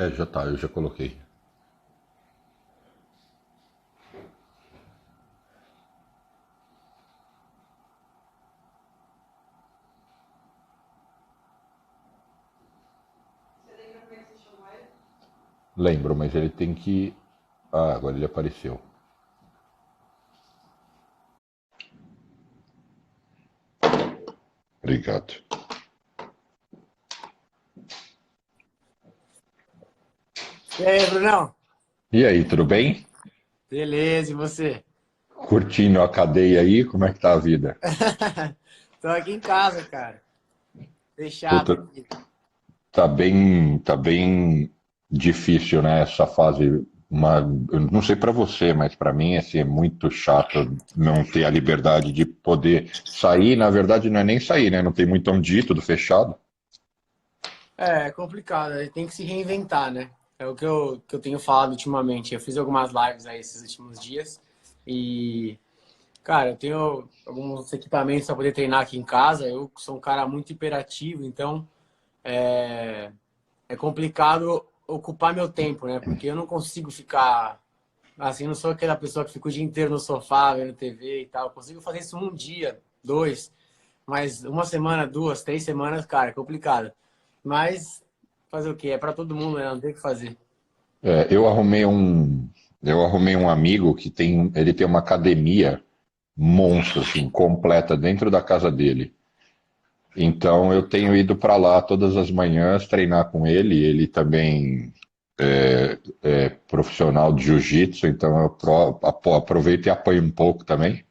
É, já tá, eu já coloquei. Lembro, mas ele tem que. Ah, agora ele apareceu. Obrigado. E aí, Brunão? E aí, tudo bem? Beleza, e você? Curtindo a cadeia aí? Como é que tá a vida? Tô aqui em casa, cara. Fechado Puta, aqui. tá bem difícil, né? Essa fase. Eu não sei pra você, mas pra mim assim, é muito chato não ter a liberdade de poder sair. Na verdade, não é nem sair, né? Não tem muito onde ir, tudo fechado. É complicado, a gente tem que se reinventar, né? É o que eu tenho falado ultimamente. Eu fiz algumas lives aí esses últimos dias e, cara, eu tenho alguns equipamentos para poder treinar aqui em casa. Eu sou um cara muito hiperativo, então é, é complicado ocupar meu tempo, né? Porque eu não consigo ficar assim, eu não sou aquela pessoa que fica o dia inteiro no sofá vendo TV e tal. Eu consigo fazer isso um dia, dois. Mas uma semana, duas, três semanas, cara, é complicado. Mas fazer o quê? É pra todo mundo, né? Não tem o que fazer. É, eu arrumei um amigo que ele tem uma academia monstro, assim, completa dentro da casa dele. Então eu tenho ido para lá todas as manhãs treinar com ele. Ele também é profissional de jiu-jitsu, então eu aproveito e apanho um pouco também.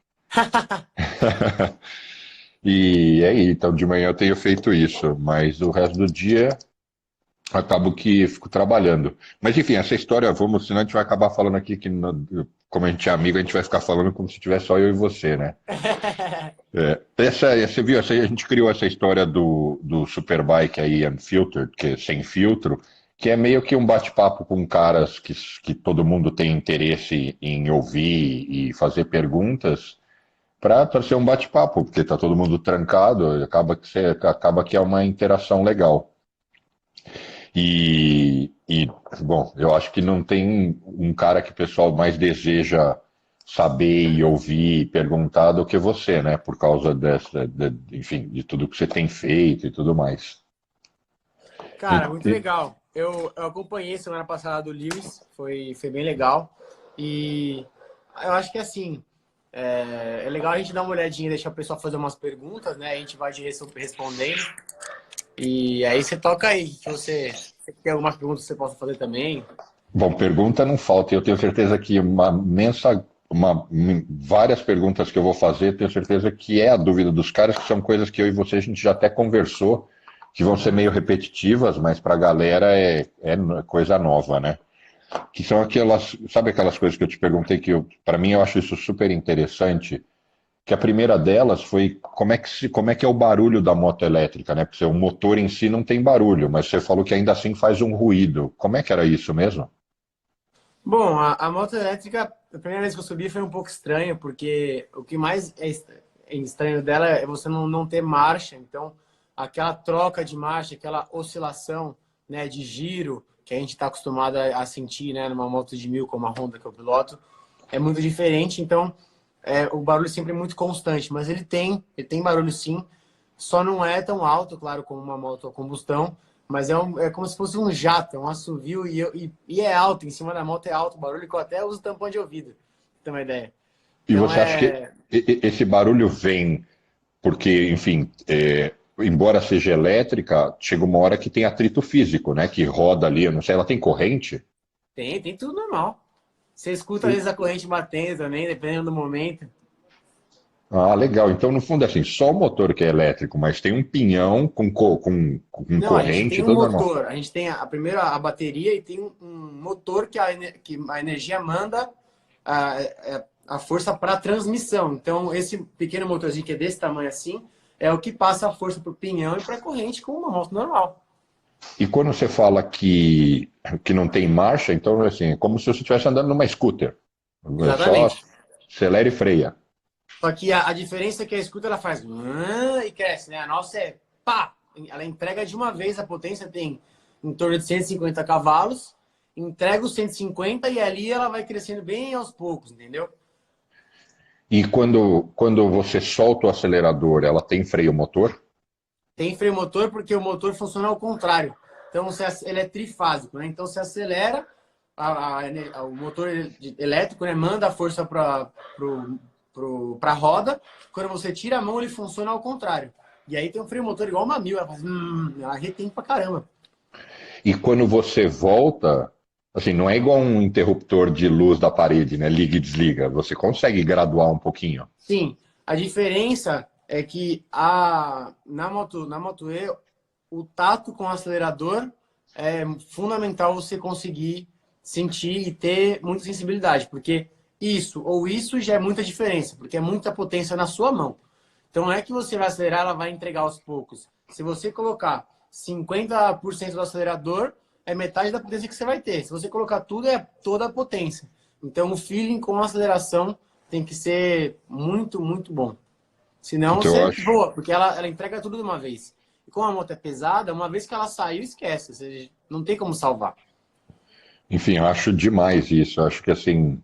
E aí, então de manhã eu tenho feito isso, mas o resto do dia acabo que fico trabalhando. Mas enfim, essa história, vamos, senão a gente vai acabar falando aqui que, como a gente é amigo, a gente vai ficar falando como se tivesse só eu e você, né? Você viu, a gente criou essa história do Superbike aí, Unfiltered, que é sem filtro, que é meio que um bate-papo com caras que todo mundo tem interesse em ouvir e fazer perguntas, para ser um bate-papo, porque tá todo mundo trancado, acaba que é uma interação legal. Bom, eu acho que não tem um cara que o pessoal mais deseja saber e ouvir e perguntar do que você, né? Por causa enfim, de tudo que você tem feito e tudo mais. Cara, muito legal. Eu acompanhei semana passada do Lewis, foi bem legal. E eu acho que assim, é legal a gente dar uma olhadinha, deixar o pessoal fazer umas perguntas, né? A gente vai respondendo. E aí você toca aí, que você tem alguma pergunta que você possa fazer também. Bom, pergunta não falta, e eu tenho certeza que várias perguntas que eu vou fazer, tenho certeza que é a dúvida dos caras, que são coisas que eu e você a gente já até conversou, que vão ser meio repetitivas, mas para a galera é coisa nova, né? Que são aquelas, sabe aquelas coisas que eu te perguntei que para mim eu acho isso super interessante, que a primeira delas foi como é que é o barulho da moto elétrica, né? Porque o motor em si não tem barulho, mas você falou que ainda assim faz um ruído. Como é que era isso mesmo? Bom, a moto elétrica, a primeira vez que eu subi foi um pouco estranho, porque o que mais é estranho dela é você não ter marcha. Então, aquela troca de marcha, aquela oscilação, né, de giro que a gente está acostumado a sentir, né, numa moto de 1000 como a Honda que eu piloto, é muito diferente. Então, o barulho é sempre muito constante, mas ele tem barulho sim, só não é tão alto, claro, como uma moto a combustão, mas é como se fosse um jato, é um assovio e é alto, em cima da moto é alto o barulho, que eu até uso tampão de ouvido, pra ter uma ideia. E Então você acha que esse barulho vem porque, enfim, embora seja elétrica, chega uma hora que tem atrito físico, né? Que roda ali, eu não sei, ela tem corrente? tem tudo normal. Você escuta às vezes a corrente batendo também, dependendo do momento. Ah, legal. Então, no fundo, é assim, só o motor que é elétrico, mas tem um pinhão com Não, a gente corrente tem e um tudo normal. motor, a gente tem primeiro a bateria e tem um motor que a energia manda a força para a transmissão. Então, esse pequeno motorzinho que é desse tamanho assim, é o que passa a força para o pinhão e para a corrente como uma moto normal. E quando você fala que não tem marcha, então, assim, é como se você estivesse andando numa scooter. É só Exatamente. acelera e freia. Só que a diferença é que a escuta ela faz e cresce, né? A nossa é pá! Ela entrega de uma vez a potência, tem. em torno de 150 cavalos, entrega os 150 e ali ela vai crescendo bem aos poucos, entendeu? E quando você solta o acelerador, ela tem freio motor? Tem freio motor porque o motor funciona ao contrário. Então, ele é trifásico, né? Então, você acelera, o motor elétrico, né, manda a força para a roda. Quando você tira a mão, ele funciona ao contrário. E aí tem um freio motor igual uma mil, ela faz, ela retém pra caramba. E quando você volta, assim, não é igual um interruptor de luz da parede, né? Liga e desliga. Você consegue graduar um pouquinho. Sim, a diferença é que na Moto E, o tato com o acelerador é fundamental você conseguir sentir e ter muita sensibilidade, porque isso ou isso já é muita diferença, porque é muita potência na sua mão. Então não é que você vai acelerar, ela vai entregar aos poucos. Se você colocar 50% do acelerador, é metade da potência que você vai ter. Se você colocar tudo, é toda a potência. Então o feeling com a aceleração tem que ser muito, muito bom. Senão Então eu você acho. voa, porque ela entrega tudo de uma vez. E como a moto é pesada, uma vez que ela saiu, esquece. Você não tem como salvar. Enfim, eu acho demais isso. Eu acho que assim,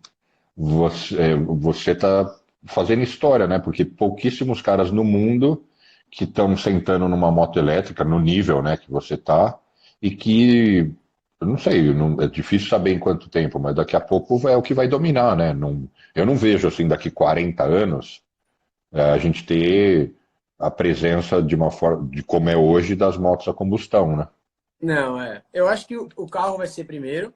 você tá fazendo história, né? Porque pouquíssimos caras no mundo que estão sentando numa moto elétrica no nível, né, que você tá, e que, eu não sei, é difícil saber em quanto tempo, mas daqui a pouco é o que vai dominar, né? Não, eu não vejo assim daqui 40 anos a gente ter a presença de uma forma, de como é hoje das motos a combustão, né? Não, é. Eu acho que o carro vai ser primeiro.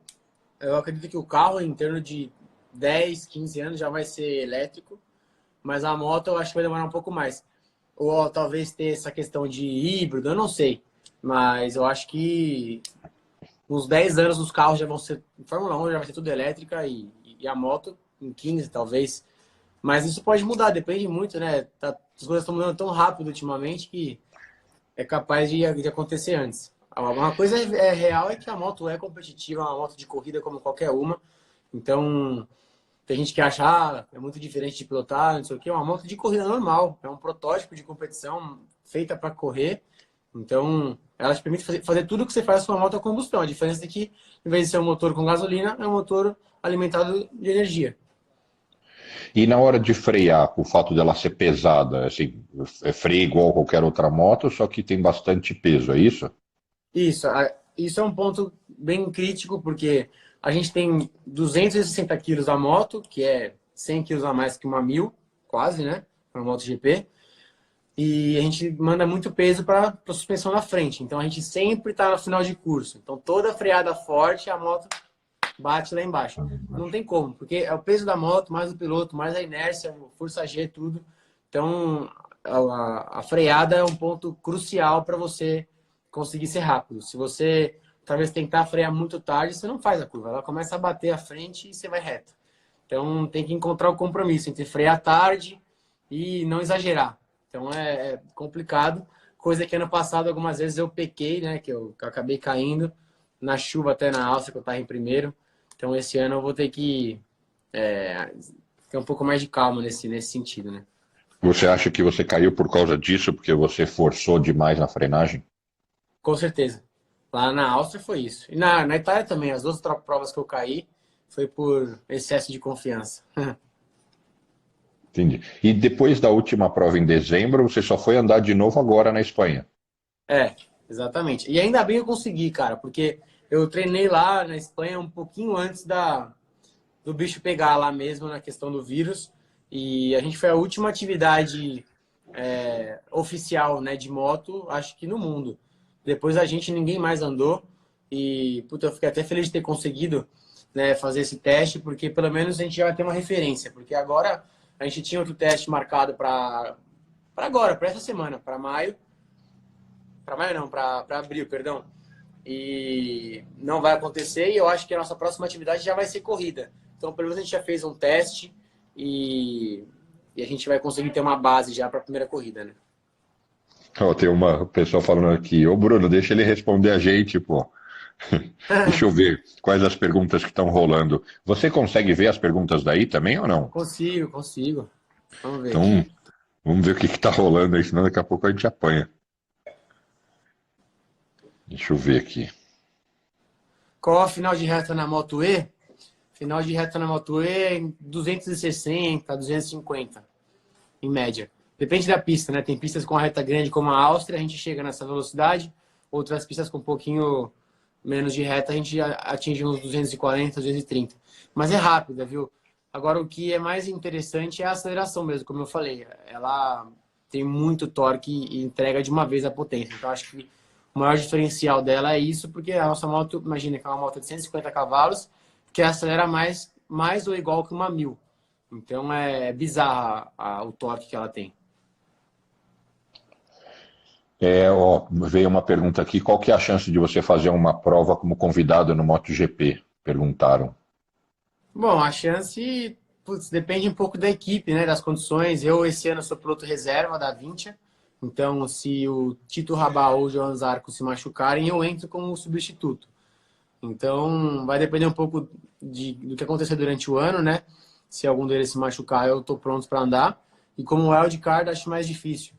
Eu acredito que o carro, em torno de 10, 15 anos, já vai ser elétrico. Mas a moto eu acho que vai demorar um pouco mais. Ou talvez ter essa questão de híbrido, eu não sei. Mas eu acho que uns 10 anos os carros já vão ser. Fórmula 1 já vai ser tudo elétrica e a moto em 15, talvez. Mas isso pode mudar, depende muito, né? As coisas estão mudando tão rápido ultimamente que é capaz de acontecer antes. Uma coisa real é que a moto é competitiva, é uma moto de corrida como qualquer uma. Então, tem gente que acha, é muito diferente de pilotar, não sei o quê. É uma moto de corrida normal, é um protótipo de competição feita para correr. Então, ela te permite fazer tudo o que você faz com uma moto a combustão. A diferença é que, em vez de ser um motor com gasolina, é um motor alimentado de energia. E na hora de frear, o fato dela ser pesada, assim, freia igual qualquer outra moto, só que tem bastante peso, é isso? Isso, isso é um ponto bem crítico, porque a gente tem 260 quilos a moto, que é 100 quilos a mais que uma 1000, quase, né? Para uma MotoGP. E a gente manda muito peso para a suspensão na frente. Então a gente sempre está no final de curso. Então toda freada forte, a moto bate lá embaixo. Não tem como, porque é o peso da moto, mais o piloto, mais a inércia, força G, tudo. Então a freada é um ponto crucial para você conseguir ser rápido. Se você talvez tentar frear muito tarde, você não faz a curva. Ela começa a bater à frente e você vai reto. Então tem que encontrar o compromisso entre frear tarde e não exagerar. Então é complicado. Coisa que ano passado algumas vezes eu pequei, né? Que eu acabei caindo na chuva até na Áustria, que eu estava em primeiro. Então esse ano eu vou ter que ter um pouco mais de calma nesse sentido, né? Você acha que você caiu por causa disso, porque você forçou demais na frenagem? Com certeza. Lá na Áustria foi isso. E na Itália também. As duas provas que eu caí foi por excesso de confiança. Entendi. E depois da última prova em dezembro, você só foi andar de novo agora na Espanha. É, exatamente. E ainda bem eu consegui, cara, porque eu treinei lá na Espanha um pouquinho antes do bicho pegar lá mesmo na questão do vírus. E a gente foi a última atividade oficial, né, de moto, acho que no mundo. Depois a gente, ninguém mais andou. E, puta, eu fiquei até feliz de ter conseguido, né, fazer esse teste, porque pelo menos a gente já vai ter uma referência. Porque agora a gente tinha outro teste marcado para agora, para essa semana, para maio. Para maio não, para abril, perdão. E não vai acontecer e eu acho que a nossa próxima atividade já vai ser corrida. Então, pelo menos a gente já fez um teste e a gente vai conseguir ter uma base já para a primeira corrida, né? Ó, tem uma pessoa falando aqui, ô Bruno, deixa ele responder a gente, pô. Deixa eu ver quais as perguntas que estão rolando. Você consegue ver as perguntas daí também ou não? Consigo, consigo. Vamos ver Então, aqui. vamos ver o que está rolando aí, senão daqui a pouco a gente apanha. Deixa eu ver aqui. Qual a final de reta na Moto E? Final de reta na Moto E, 260, 250, em média. Depende da pista, né? Tem pistas com a reta grande, como a Áustria, a gente chega nessa velocidade. Outras pistas com um pouquinho menos de reta, a gente atinge uns 240, 230. Mas é rápida, viu? Agora, o que é mais interessante é a aceleração mesmo, como eu falei. Ela tem muito torque e entrega de uma vez a potência. Então, acho que o maior diferencial dela é isso, porque a nossa moto, imagina que é uma moto de 150 cavalos, que acelera mais ou igual que uma 1000. Então, é bizarra o torque que ela tem. Veio uma pergunta aqui, qual que é a chance de você fazer uma prova como convidado no MotoGP? Perguntaram. Bom, a chance, putz, depende um pouco da equipe, né, das condições. Eu, esse ano, sou piloto reserva da Vinci. Então, se o Tito Rabat ou o João Zarco se machucarem, eu entro como substituto. Então, vai depender um pouco do que acontecer durante o ano, né? Se algum deles se machucar, eu estou pronto para andar. E como wildcard, acho mais difícil.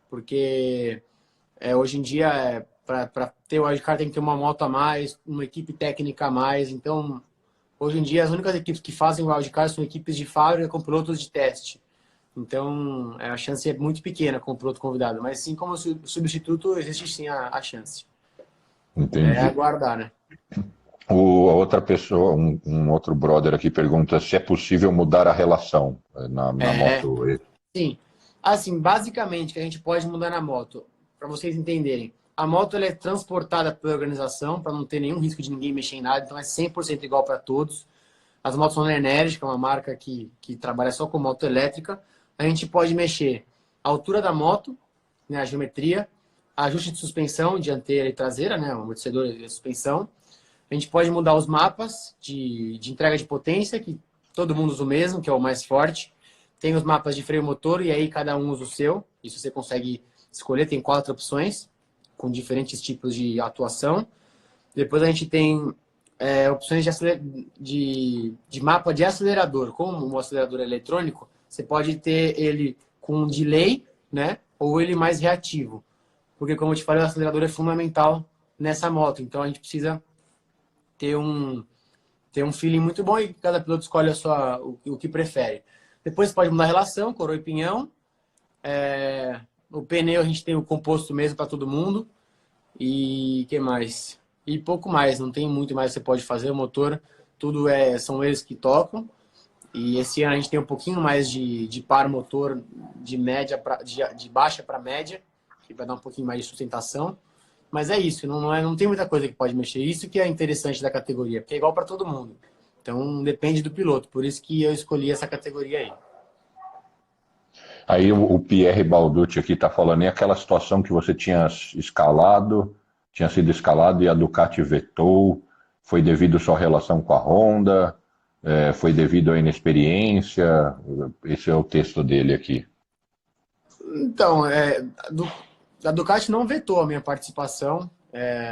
Porque hoje em dia, para ter wildcard, tem que ter uma moto a mais, uma equipe técnica a mais. Então, hoje em dia, as únicas equipes que fazem wildcard são equipes de fábrica com pilotos de teste. Então, a chance é muito pequena com o piloto convidado. Mas sim, como substituto, existe sim a chance. É Entendi. aguardar, né? A outra pessoa, um outro brother aqui pergunta se é possível mudar a relação na É, moto. sim. Assim, basicamente, que a gente pode mudar na moto, para vocês entenderem. A moto ela é transportada pela organização para não ter nenhum risco de ninguém mexer em nada, então é 100% igual para todos. As motos são Energy, que é uma marca que trabalha só com moto elétrica. A gente pode mexer a altura da moto, né, a geometria, ajuste de suspensão dianteira e traseira, né, o amortecedor e a suspensão. A gente pode mudar os mapas de entrega de potência, que todo mundo usa o mesmo, que é o mais forte. Tem os mapas de freio motor e aí cada um usa o seu. Isso você consegue escolher, tem 4 opções, com diferentes tipos de atuação. Depois a gente tem opções de mapa de acelerador. Como um acelerador eletrônico, você pode ter ele com delay, né? Ou ele mais reativo. Porque, como eu te falei, o acelerador é fundamental nessa moto. Então, a gente precisa ter um feeling muito bom e cada piloto escolhe o que prefere. Depois você pode mudar a relação, coroa e pinhão. O pneu a gente tem o composto mesmo para todo mundo. E que mais? E pouco mais, não tem muito mais que você pode fazer. O motor, tudo são eles que tocam. E esse ano a gente tem um pouquinho mais de par motor de média de baixa para média, que vai dar um pouquinho mais de sustentação. Mas é isso, não tem muita coisa que pode mexer. Isso que é interessante da categoria, porque é igual para todo mundo. Então depende do piloto, por isso que eu escolhi essa categoria aí. Aí o Pierre Balducci aqui está falando, e aquela situação que você tinha sido escalado e a Ducati vetou, foi devido à sua relação com a Honda, foi devido à inexperiência? Esse é o texto dele aqui. Então, a Ducati não vetou a minha participação.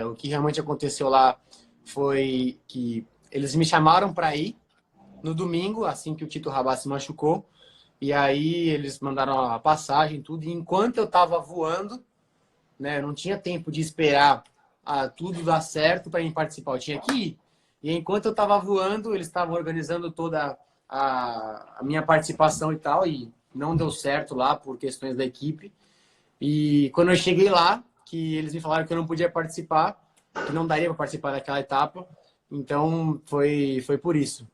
O que realmente aconteceu lá foi que eles me chamaram para ir no domingo, assim que o Tito Rabat se machucou. E aí eles mandaram a passagem, tudo. E enquanto eu estava voando, né, eu não tinha tempo de esperar tudo dar certo para mim participar. Eu tinha que ir. E enquanto eu estava voando, eles estavam organizando toda a minha participação e tal. E não deu certo lá por questões da equipe. E quando eu cheguei lá, que eles me falaram que eu não podia participar, que não daria para participar daquela etapa. Então foi por isso.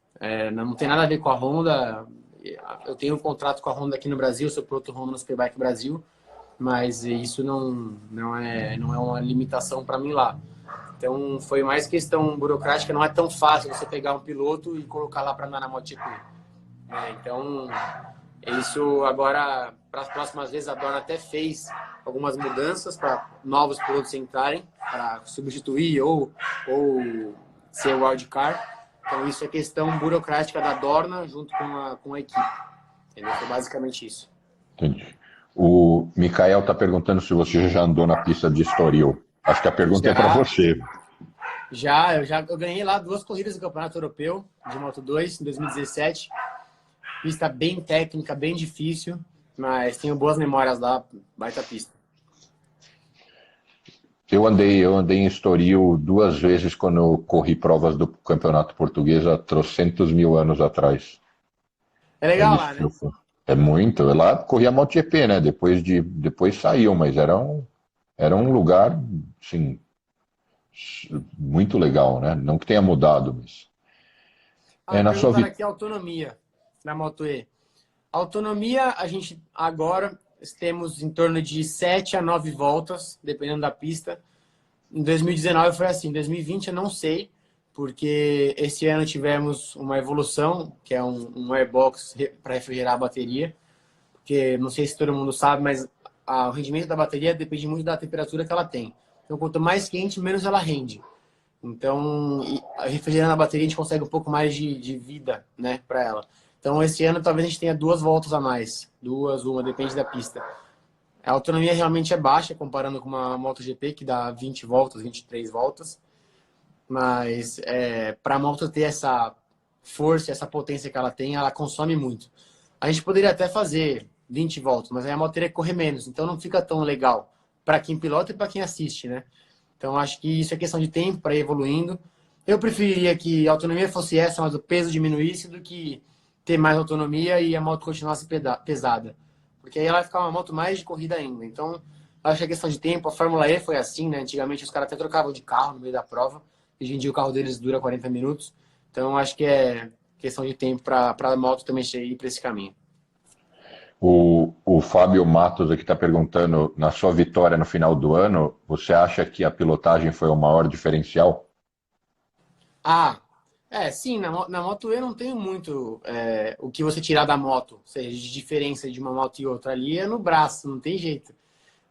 Não tem nada a ver com a Honda. Eu tenho um contrato com a Honda aqui no Brasil, sou piloto Honda no Superbike Brasil, mas isso não é uma limitação para mim lá. Então foi mais questão burocrática, não é tão fácil você pegar um piloto e colocar lá para andar na MotoGP. Então isso agora, para as próximas vezes, a Dorna até fez algumas mudanças para novos pilotos entrarem, para substituir ou ser wildcard. Então, isso é questão burocrática da Dorna junto com a equipe. Entendeu? Foi basicamente isso. Entendi. O Mikael está perguntando se você já andou na pista de Estoril. Acho que a pergunta é para você. Eu ganhei lá 2 corridas do Campeonato Europeu de Moto2 em 2017. Pista bem técnica, bem difícil, mas tenho boas memórias lá, baita pista. Eu andei em Estoril 2 vezes quando eu corri provas do Campeonato Português há trocentos mil anos atrás. É É legal isso lá, que né? eu fui. É muito. Lá corria MotoGP, né? Depois saiu, mas era um lugar, assim, muito legal, né? Não que tenha mudado, mas Ah, na sua perguntaram vida. aqui a autonomia na Moto E. Autonomia, a gente agora temos em torno de 7 a 9 voltas, dependendo da pista. Em 2019 foi assim, em 2020 eu não sei, porque esse ano tivemos uma evolução, que é um airbox para refrigerar a bateria, porque não sei se todo mundo sabe, mas o rendimento da bateria depende muito da temperatura que ela tem. Então, quanto mais quente, menos ela rende. Então, refrigerando a bateria, a gente consegue um pouco mais de vida, né, para ela. Então, esse ano talvez a gente tenha 2 voltas a mais. 2, uma, depende da pista. A autonomia realmente é baixa, comparando com uma MotoGP, que dá 20 voltas, 23 voltas. Mas para a moto ter essa força, essa potência que ela tem, ela consome muito. A gente poderia até fazer 20 voltas, mas aí a moto teria que correr menos. Então não fica tão legal para quem pilota e para quem assiste, né? Então acho que isso é questão de tempo para ir evoluindo. Eu preferiria que a autonomia fosse essa, mas o peso diminuísse, do que ter mais autonomia e a moto continuasse pesada. Porque aí ela vai ficar uma moto mais de corrida ainda. Então acho que é questão de tempo. A Fórmula E foi assim, né? Antigamente os caras até trocavam de carro no meio da prova. Hoje em dia o carro deles dura 40 minutos. Então acho que é questão de tempo para a moto também ir para esse caminho. O Fábio Matos aqui está perguntando, na sua vitória no final do ano, você acha que a pilotagem foi o maior diferencial? Ah, sim, na Moto E não tem muito o que você tirar da moto, ou seja, de diferença de uma moto e outra. Ali é no braço, não tem jeito.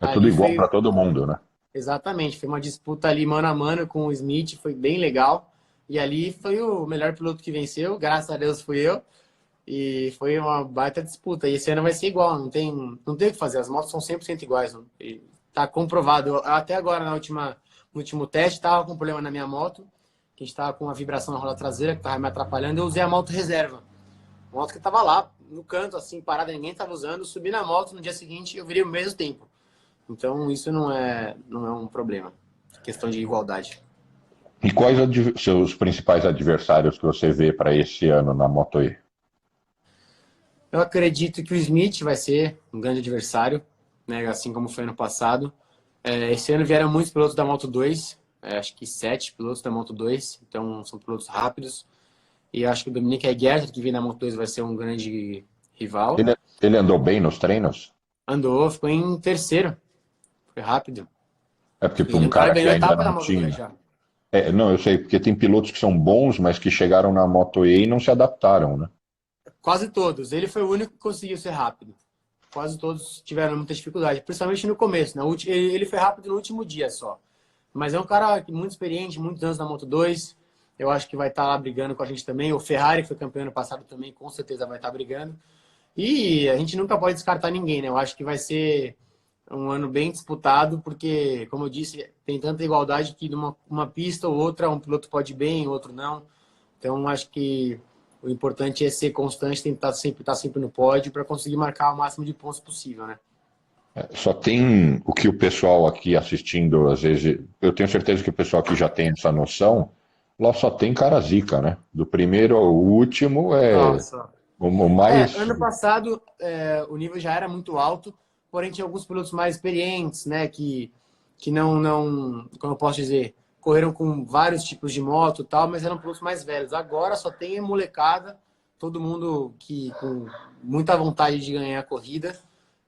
É tudo Ali igual foi, para todo mundo, né? exatamente, foi uma disputa ali mano a mano com o Smith, foi bem legal. E ali foi o melhor piloto que venceu, graças a Deus fui eu. E foi uma baita disputa. E esse ano vai ser igual, não tem o que fazer. As motos são 100% iguais. E tá comprovado. Até agora, no último teste, tava com problema na minha moto, que a gente tava com uma vibração na roda traseira que tava me atrapalhando. Eu usei a moto reserva. Uma moto que tava lá, no canto, assim, parada, ninguém tava usando. Subi na moto, no dia seguinte eu virei o mesmo tempo. Então, isso não é um problema. Questão de igualdade. E quais seus principais adversários que você vê para esse ano na Moto E? Eu acredito que o Smith vai ser um grande adversário, né? Assim como foi ano passado. Esse ano vieram muitos pilotos da Moto 2, acho que 7 pilotos da Moto 2, então são pilotos rápidos. E acho que o Dominique Egger, que vem da Moto 2, vai ser um grande rival. Ele andou bem nos treinos? Andou, ficou em terceiro, foi rápido. É porque E para ele um é um cara cara que que ganhou ainda etapa da não Moto 2 tinha. já. Não, eu sei, porque tem pilotos que são bons, mas que chegaram na Moto E e não se adaptaram, né? Quase todos. Ele foi o único que conseguiu ser rápido. Quase todos tiveram muita dificuldade, principalmente no começo. Ele foi rápido no último dia só. Mas é um cara muito experiente, muitos anos na Moto 2. Eu acho que vai estar lá brigando com a gente também. O Ferrari foi campeão ano passado também, com certeza vai estar brigando. E a gente nunca pode descartar ninguém, né? Eu acho que vai ser um ano bem disputado, porque, como eu disse, tem tanta igualdade que numa uma pista ou outra, um piloto pode ir bem, outro não. Então, acho que o importante é ser constante, tentar sempre estar sempre no pódio para conseguir marcar o máximo de pontos possível, né? Só tem o que o pessoal aqui assistindo, às vezes, eu tenho certeza que o pessoal aqui já tem essa noção, lá só tem cara zica, né? Do primeiro ao último é Nossa. o mais. Ano passado o nível já era muito alto, porém tinha alguns pilotos mais experientes, né, que não, como eu posso dizer, correram com vários tipos de moto e tal, mas eram pilotos mais velhos. Agora só tem molecada, todo mundo que com muita vontade de ganhar a corrida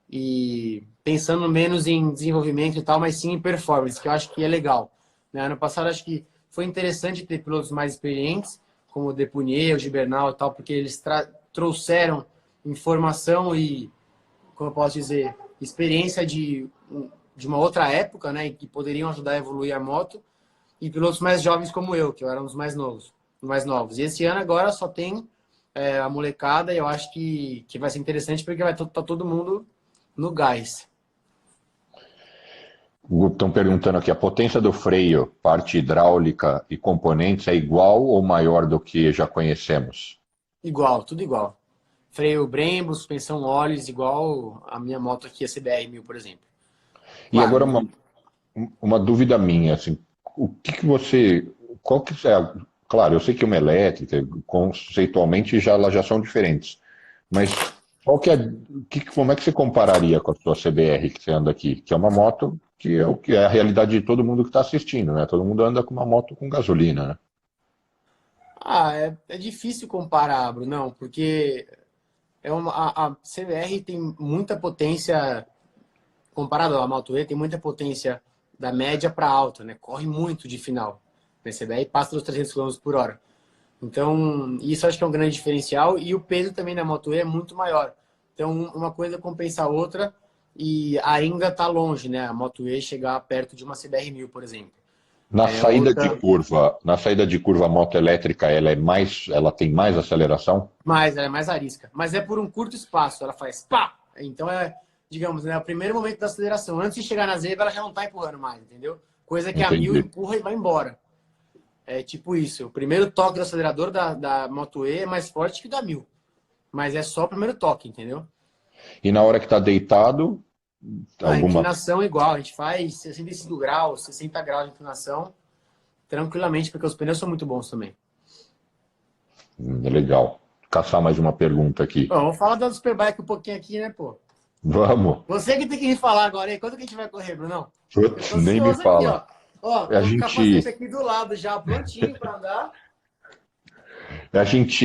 e pensando menos em desenvolvimento e tal, mas sim em performance, que eu acho que é legal. Né? Ano passado acho que foi interessante ter pilotos mais experientes, como o Depunier, o Gibernal e tal, porque eles trouxeram informação e, como eu posso dizer, experiência de uma outra época, né, e que poderiam ajudar a evoluir a moto, e pilotos mais jovens como eu, que eu era um dos mais novos. E esse ano agora só tem a molecada, e eu acho que vai ser interessante porque vai estar todo mundo no gás. Estão perguntando aqui, a potência do freio, parte hidráulica e componentes é igual ou maior do que já conhecemos? Igual, tudo igual. Freio Brembo, suspensão óleos, igual a minha moto aqui, a CBR 1000, por exemplo. E Claro, agora uma, uma dúvida minha, assim, o que que você, qual que é, claro, eu sei que uma elétrica, conceitualmente elas já são diferentes, mas qual que é, como é que você compararia com a sua CBR que você anda aqui, que é uma moto que é o que é a realidade de todo mundo que está assistindo, né? Todo mundo anda com uma moto com gasolina, né? Ah, é difícil comparar, Brunão, porque a CBR tem muita potência, comparado à Moto E, tem muita potência da média para alta, né? Corre muito de final. A CBR passa dos 300 km por hora. Então, isso acho que é um grande diferencial. E o peso também da Moto E é muito maior. Então, uma coisa compensa a outra e ainda está longe, né? A Moto E chegar perto de uma CBR 1000, por exemplo. É outra, Na saída de curva a moto elétrica, ela tem mais aceleração? mas ela é mais arisca. Mas é por um curto espaço. Ela faz pá! Então, digamos, né, o primeiro momento da aceleração. Antes de chegar na zebra, ela já não está empurrando mais, entendeu? Coisa que a 1000 Entendi. empurra e vai embora. É tipo isso. O primeiro toque do acelerador da Moto E é mais forte que o da 1000. Mas é só o primeiro toque, entendeu? E na hora que está deitado, A alguma. inclinação é igual. A gente faz 65 graus, 60 graus de inclinação tranquilamente, porque os pneus são muito bons também. Legal. Caçar mais uma pergunta aqui. Bom, vamos falar da Superbike um pouquinho aqui, né, pô? Vamos. Você que tem que me falar agora aí. Quando que a gente vai correr, Brunão? Eu Putz, tô nem me ansioso aqui, fala. ó. Ó, A tô com o capacete gente, aqui do lado já, prontinho pra andar. a gente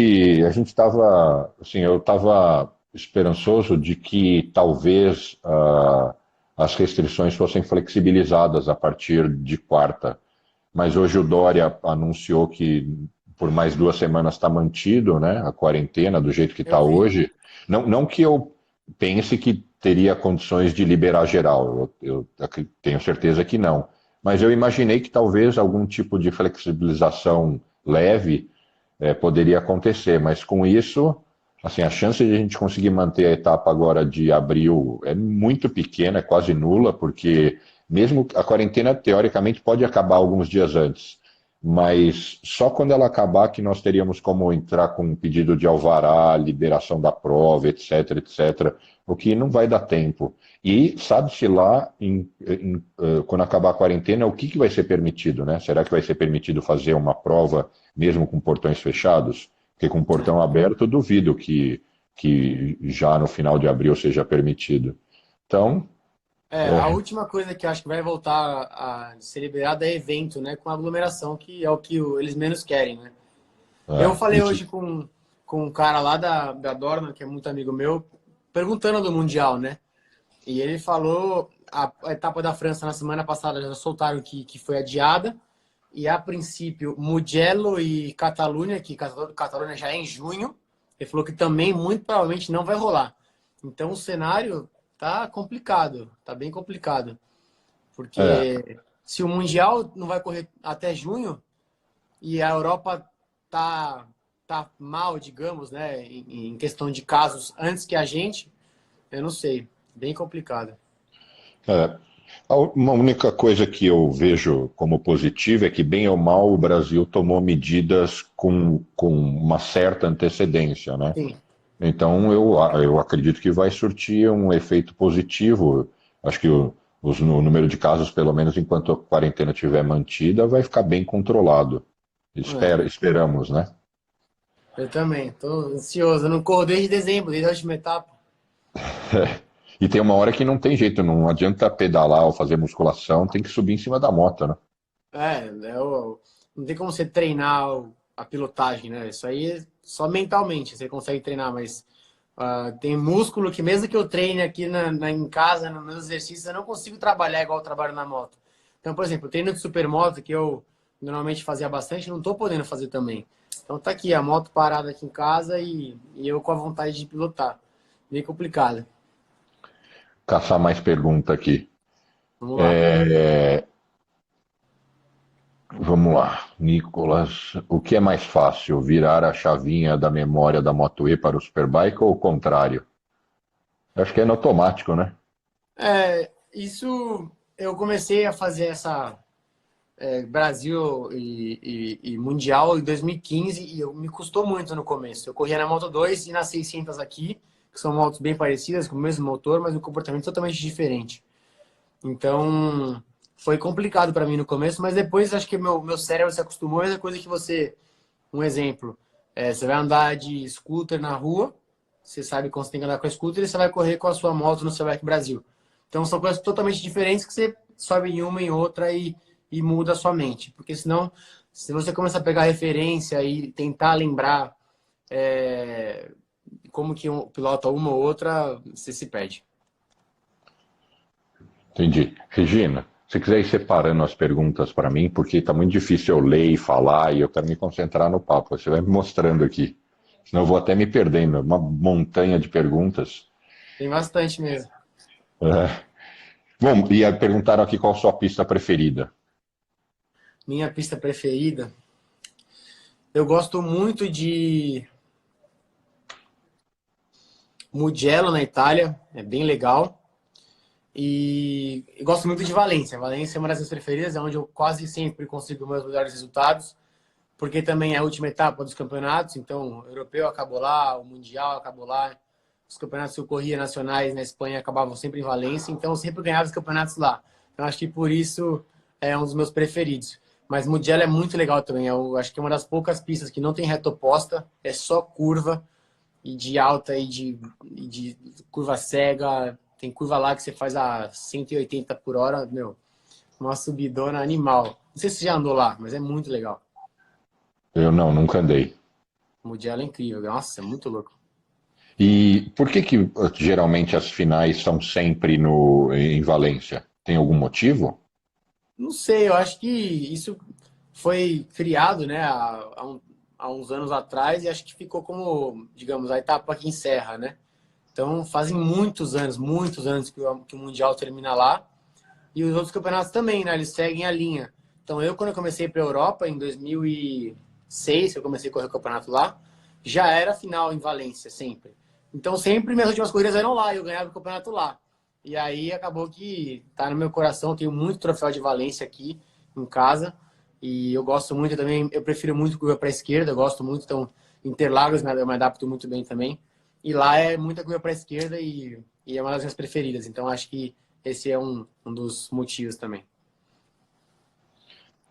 estava, assim, eu estava esperançoso de que talvez as restrições fossem flexibilizadas a partir de quarta. Mas hoje o Dória anunciou que por mais 2 semanas está mantido, né, a quarentena do jeito que está Eu vi. hoje. Não, não que eu pense que teria condições de liberar geral, eu tenho certeza que não. Mas eu imaginei que talvez algum tipo de flexibilização leve poderia acontecer, mas com isso, assim, a chance de a gente conseguir manter a etapa agora de abril é muito pequena, é quase nula, porque mesmo a quarentena, teoricamente, pode acabar alguns dias antes, mas só quando ela acabar que nós teríamos como entrar com um pedido de alvará, liberação da prova, etc, etc, o que não vai dar tempo. E sabe-se lá, quando acabar a quarentena, o que vai ser permitido, né? Será que vai ser permitido fazer uma prova mesmo com portões fechados? Porque com portão aberto, eu duvido que já no final de abril seja permitido. Então, A última coisa que eu acho que vai voltar a ser liberada é evento, né? Com aglomeração, que é o que eles menos querem, né? Eu falei isso. hoje com um cara lá da Dorna, que é muito amigo meu, perguntando do Mundial, né? E ele falou, a etapa da França na semana passada já soltaram que foi adiada. E a princípio, Mugello e Catalunha, que Catalunha já é em junho, ele falou que também muito provavelmente não vai rolar. Então o cenário tá complicado, tá bem complicado. É, Porque se o Mundial não vai correr até junho e a Europa tá mal, digamos, né, em questão de casos antes que a gente, eu não sei, bem complicado. é. Uma única coisa que eu vejo como positiva é que, bem ou mal, o Brasil tomou medidas com uma certa antecedência, né? Sim. Então, eu acredito que vai surtir um efeito positivo. Acho que o número de casos, pelo menos enquanto a quarentena estiver mantida, vai ficar bem controlado. É, Esperamos, né? eu também, tô ansioso. Eu não corro desde dezembro, desde a última etapa. E tem uma hora que não tem jeito, não adianta pedalar ou fazer musculação, tem que subir em cima da moto, né? Não tem como você treinar a pilotagem, né? Isso aí é só mentalmente você consegue treinar, mas tem músculo que mesmo que eu treine aqui em casa, nos meus exercícios, eu não consigo trabalhar igual eu trabalho na moto. Então, por exemplo, o treino de supermoto, que eu normalmente fazia bastante, não tô podendo fazer também. Então tá aqui, a moto parada aqui em casa e eu com a vontade de pilotar. Bem complicado. Caçar mais pergunta aqui. Vamos lá. Vamos lá, Nicolas. O que é mais fácil, virar a chavinha da memória da Moto E para o Superbike ou o contrário? Acho que é no automático, né? Isso eu comecei a fazer essa Brasil e Mundial em 2015 e me custou muito no começo. Eu corria na Moto 2 e na 600 aqui, que são motos bem parecidas, com o mesmo motor, mas um comportamento totalmente diferente. Então, foi complicado para mim no começo, mas depois acho que meu cérebro se acostumou. É coisa que você, um exemplo, você vai andar de scooter na rua, você sabe como você tem que andar com a scooter e você vai correr com a sua moto no seu Bike Brasil. Então são coisas totalmente diferentes que você sobe em uma em outra e muda a sua mente. Porque senão, se você começar a pegar referência e tentar lembrar é, como que um pilota uma ou outra, você se perde. Entendi. Regina, se quiser ir separando as perguntas para mim, porque está muito difícil eu ler e falar e eu quero me concentrar no papo. Você vai me mostrando aqui. Senão eu vou até me perdendo. Uma montanha de perguntas. Tem bastante mesmo. É. Bom, e aí perguntaram aqui qual a sua pista preferida. Minha pista preferida, eu gosto muito de Mugello, na Itália, é bem legal. E gosto muito de Valência. Valência é uma das minhas preferidas, é onde eu quase sempre consigo meus melhores resultados, porque também é a última etapa dos campeonatos, então o europeu acabou lá, o mundial acabou lá, os campeonatos que eu corria nacionais na Espanha acabavam sempre em Valência, então eu sempre ganhava os campeonatos lá. Então acho que por isso é um dos meus preferidos. Mas Mugello é muito legal também, eu acho que é uma das poucas pistas que não tem reta oposta, é só curva, e de alta e de curva cega. Tem curva lá que você faz a 180 por hora, meu, uma subidona animal. Não sei se você já andou lá, mas é muito legal. Eu não, nunca andei. O Mugello é incrível. Nossa, é muito louco. E por que que geralmente as finais são sempre em Valência? Tem algum motivo? Não sei, eu acho que isso foi criado, né, há uns anos atrás e acho que ficou como, digamos, a etapa que encerra, né? Então, fazem muitos anos que o Mundial termina lá. E os outros campeonatos também, né? Eles seguem a linha. Então, quando eu comecei para a Europa, em 2006, eu comecei a correr o campeonato lá, já era final em Valência, sempre. Então, sempre minhas últimas corridas eram lá, e eu ganhava o campeonato lá. E aí, acabou que tá no meu coração, eu tenho muito troféu de Valência aqui em casa, e eu gosto muito também, eu prefiro muito curva para a esquerda, eu gosto muito, então, Interlagos eu me adapto muito bem também. E lá é muita curva para a esquerda e é uma das minhas preferidas. Então, acho que esse é um dos motivos também.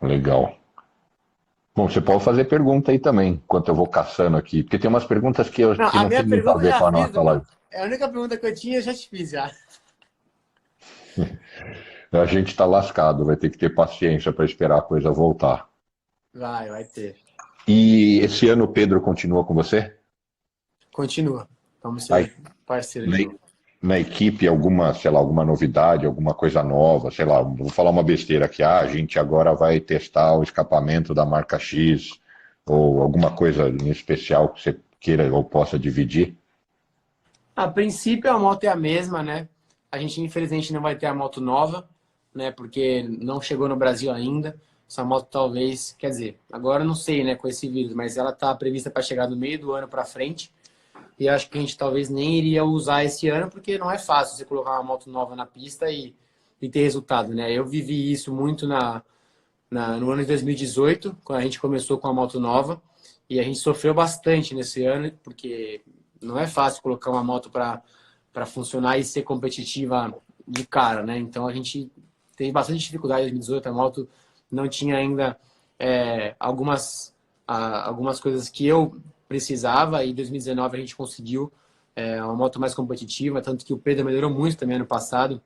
Legal. Bom, você pode fazer pergunta aí também, enquanto eu vou caçando aqui, porque tem umas perguntas Não, que a não minha tem muito a pergunta eu ver já com a fiz, nossa live. é a única pergunta que eu tinha, eu já te fiz já. A gente está lascado, vai ter que ter paciência para esperar a coisa voltar. Vai ter. E esse ano o Pedro continua com você? Continua. Vamos Aí, ser parceiro na, de novo. na equipe, alguma, sei lá, alguma novidade, alguma coisa nova, sei lá, vou falar uma besteira aqui, a gente agora vai testar o escapamento da marca X, ou alguma coisa em especial que você queira ou possa dividir? A princípio a moto é a mesma, né? A gente infelizmente não vai ter a moto nova, né? Porque não chegou no Brasil ainda. Essa moto talvez, quer dizer, agora eu não sei, né, com esse vírus, mas ela tá prevista para chegar no meio do ano para frente. E acho que a gente talvez nem iria usar esse ano, porque não é fácil você colocar uma moto nova na pista e ter resultado, né? Eu vivi isso muito no ano de 2018, quando a gente começou com a moto nova, e a gente sofreu bastante nesse ano, porque não é fácil colocar uma moto para funcionar e ser competitiva de cara, né? Então a gente teve bastante dificuldade em 2018, a moto não tinha ainda algumas coisas que eu precisava, e em 2019 a gente conseguiu uma moto mais competitiva, tanto que o Pedro melhorou muito também ano passado,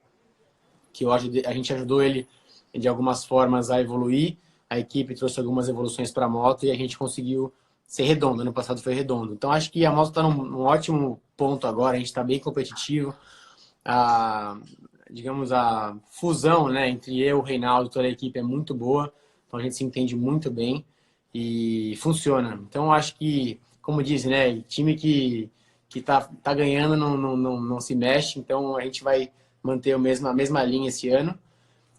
que a gente ajudou ele de algumas formas a evoluir, a equipe trouxe algumas evoluções para a moto e a gente conseguiu ser redondo. Ano passado foi redondo. Então acho que a moto está num ótimo ponto agora, a gente está bem competitivo. Digamos, a fusão, né, entre eu, o Reinaldo e toda a equipe é muito boa, então a gente se entende muito bem e funciona. Então acho que, como diz, né, time que tá ganhando não se mexe, então a gente vai manter a mesma linha esse ano.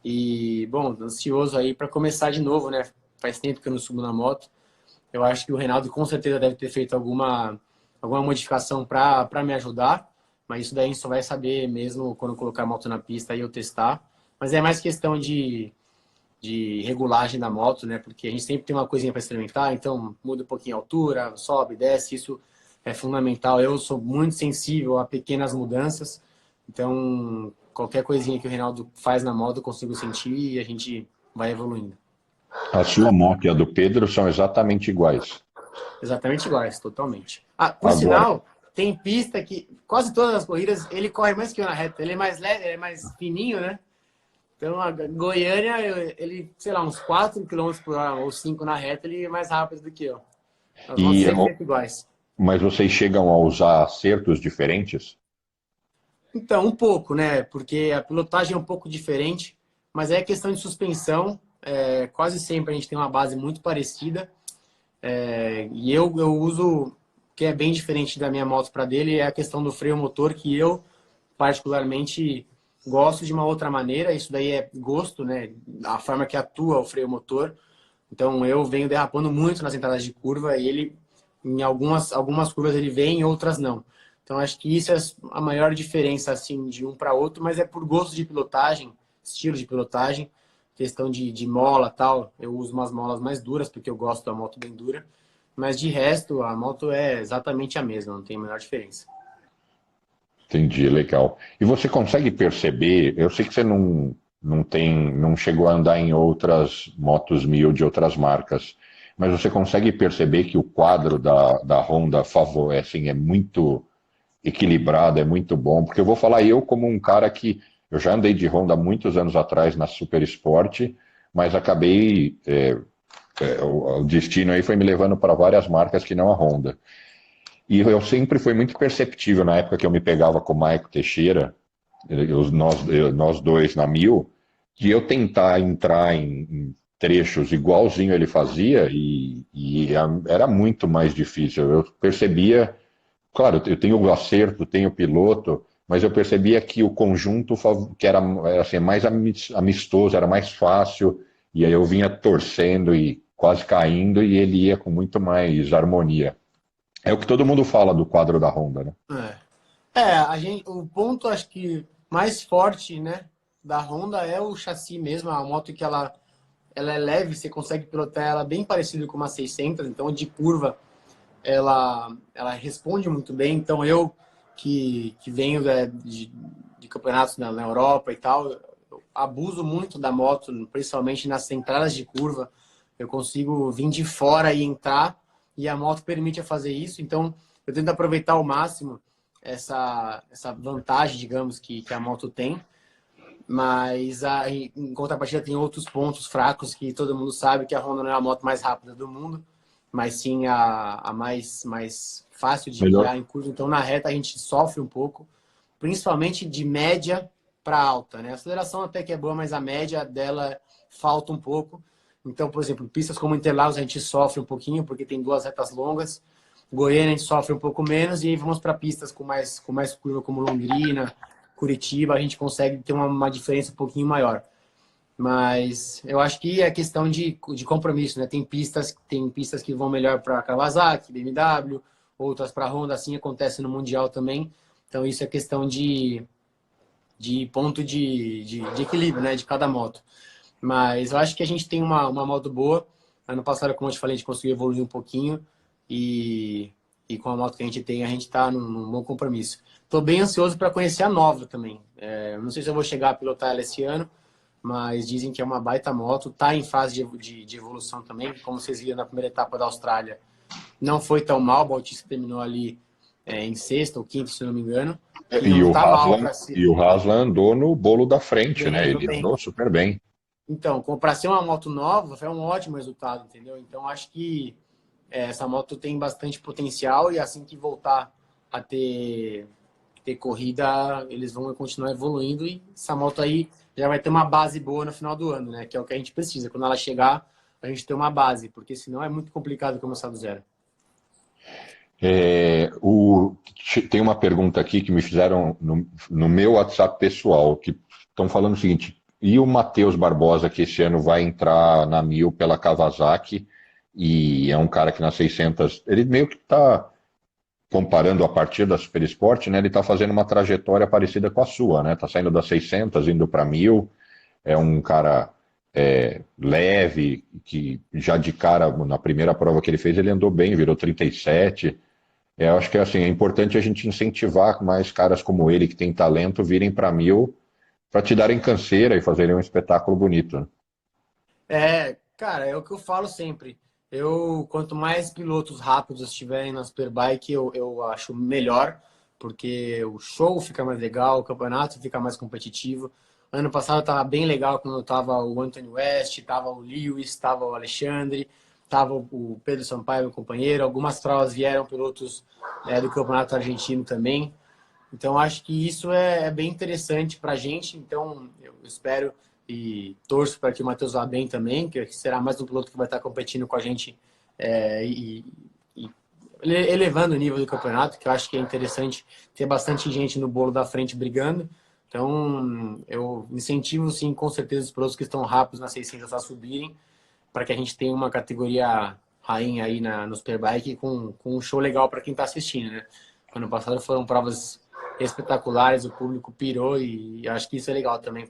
E, bom, ansioso aí para começar de novo, né? Faz tempo que eu não subo na moto. Eu acho que o Reinaldo com certeza deve ter feito alguma modificação para me ajudar, mas isso daí a gente só vai saber mesmo quando colocar a moto na pista e eu testar. Mas é mais questão de regulagem da moto, né? Porque a gente sempre tem uma coisinha para experimentar, então muda um pouquinho a altura, sobe, desce, isso é fundamental. Eu sou muito sensível a pequenas mudanças, Então, qualquer coisinha que o Reinaldo faz na moto, eu consigo sentir e a gente vai evoluindo. A sua moto e a do Pedro são exatamente iguais. Exatamente iguais, totalmente. Ah, por Agora, sinal, tem pista que quase todas as corridas ele corre mais que eu na reta. Ele é mais leve, ele é mais fininho, né? Então, a Goiânia, ele, sei lá, uns 4 km por hora ou 5 na reta, ele é mais rápido do que eu. As motos e, sempre iguais. mas vocês chegam a usar acertos diferentes? Então, um pouco, né? Porque a pilotagem é um pouco diferente, mas é questão de suspensão. Quase sempre a gente tem uma base muito parecida. E eu uso, que é bem diferente da minha moto para dele, é a questão do freio motor, que eu particularmente gosto de uma outra maneira. Isso daí é gosto, né? A forma que atua o freio motor. Então eu venho derrapando muito nas entradas de curva e ele, em algumas curvas ele vem, em outras não. Então acho que isso é a maior diferença assim de um para outro, mas é por gosto de pilotagem, estilo de pilotagem, questão de mola tal. Eu uso umas molas mais duras porque eu gosto da moto bem dura, mas de resto a moto é exatamente a mesma, não tem a menor diferença. Entendi, legal. E você consegue perceber, eu sei que você não chegou a andar em outras motos 1000 de outras marcas, mas você consegue perceber que o quadro da Honda assim, é muito equilibrado, é muito bom, porque eu vou falar eu como um cara que eu já andei de Honda há muitos anos atrás na Super Sport, mas acabei, o destino aí foi me levando para várias marcas que não a Honda. E eu sempre fui muito perceptível na época que eu me pegava com o Maico Teixeira, nós dois na 1000, de eu tentar entrar em trechos igualzinho ele fazia era muito mais difícil. Eu percebia, claro, eu tenho o acerto, tenho o piloto, mas eu percebia que o conjunto que era assim, mais amistoso, era mais fácil, e aí eu vinha torcendo e quase caindo, e ele ia com muito mais harmonia. É o que todo mundo fala do quadro da Honda, né? O ponto acho que mais forte, né, da Honda é o chassi mesmo, a moto que ela é leve, você consegue pilotar ela bem parecido com uma 600, então de curva ela responde muito bem. Então eu que venho de campeonatos na Europa e tal, eu abuso muito da moto, principalmente nas entradas de curva. Eu consigo vir de fora e entrar e a moto permite eu fazer isso. Então eu tento aproveitar ao máximo essa vantagem, digamos, que a moto tem. Mas em contrapartida tem outros pontos fracos que todo mundo sabe que a Honda não é a moto mais rápida do mundo, mas sim a mais fácil de Melhor. guiar em curva. Então na reta a gente sofre um pouco, principalmente de média para alta, né? A aceleração até que é boa, mas a média dela falta um pouco. Então, por exemplo, pistas como Interlagos a gente sofre um pouquinho porque tem duas retas longas. Goiânia a gente sofre um pouco menos e aí vamos para pistas com mais curva como Londrina, Curitiba, a gente consegue ter uma diferença um pouquinho maior. Mas eu acho que é questão de compromisso, né? Tem pistas que vão melhor para Kawasaki, BMW, outras para Honda, assim acontece no Mundial também. Então isso é questão de ponto de equilíbrio, né? De cada moto. Mas eu acho que a gente tem uma moto boa. Ano passado, como eu te falei, a gente conseguiu evoluir um pouquinho. E com a moto que a gente tem, a gente está num bom compromisso. Estou bem ansioso para conhecer a nova também. Não sei se eu vou chegar a pilotar ela esse ano, mas dizem que é uma baita moto. Está em fase de evolução também. Como vocês viram na primeira etapa da Austrália, não foi tão mal. O Bautista terminou ali em sexta ou quinta, se não me engano. E E não o está mal Haslam, para ser. e o Haslam andou no bolo da frente, né? Bem, Ele bem. andou super bem. Então, para ser uma moto nova, foi um ótimo resultado, entendeu? Então, acho que essa moto tem bastante potencial e assim que voltar a ter corrida, eles vão continuar evoluindo e essa moto aí já vai ter uma base boa no final do ano, né? Que é o que a gente precisa. Quando ela chegar, a gente ter uma base, porque senão é muito complicado começar do zero. Tem uma pergunta aqui que me fizeram no meu WhatsApp pessoal, que estão falando o seguinte: e o Matheus Barbosa, que esse ano vai entrar na 1000 pela Kawasaki, e é um cara que na 600, ele meio que está comparando a partir da Super Sport, né? Ele está fazendo uma trajetória parecida com a sua, né? Está saindo das 600, indo para 1000, é um cara leve, que já de cara, na primeira prova que ele fez, ele andou bem, virou 37. Eu acho que assim, é importante a gente incentivar mais caras como ele, que tem talento, virem para 1000 para te darem canseira e fazerem um espetáculo bonito, né? Cara, é o que eu falo sempre. Quanto mais pilotos rápidos estiverem na Superbike, eu acho melhor, porque o show fica mais legal, o campeonato fica mais competitivo. Ano passado estava bem legal quando estava o Anthony West, estava o Lewis, estava o Alexandre, estava o Pedro Sampaio, meu companheiro. Algumas provas vieram pilotos do campeonato argentino também. Então, acho que isso é bem interessante para a gente. Então, eu espero e torço para que o Matheus vá bem também, que será mais um piloto que vai estar competindo com a gente e elevando o nível do campeonato, que eu acho que é interessante ter bastante gente no bolo da frente brigando. Então, eu incentivo, sim, com certeza, os pilotos que estão rápidos na 600 a subirem, para que a gente tenha uma categoria rainha aí no Superbike com um show legal para quem está assistindo, né? Ano passado foram provas espetaculares, o público pirou e acho que isso é legal também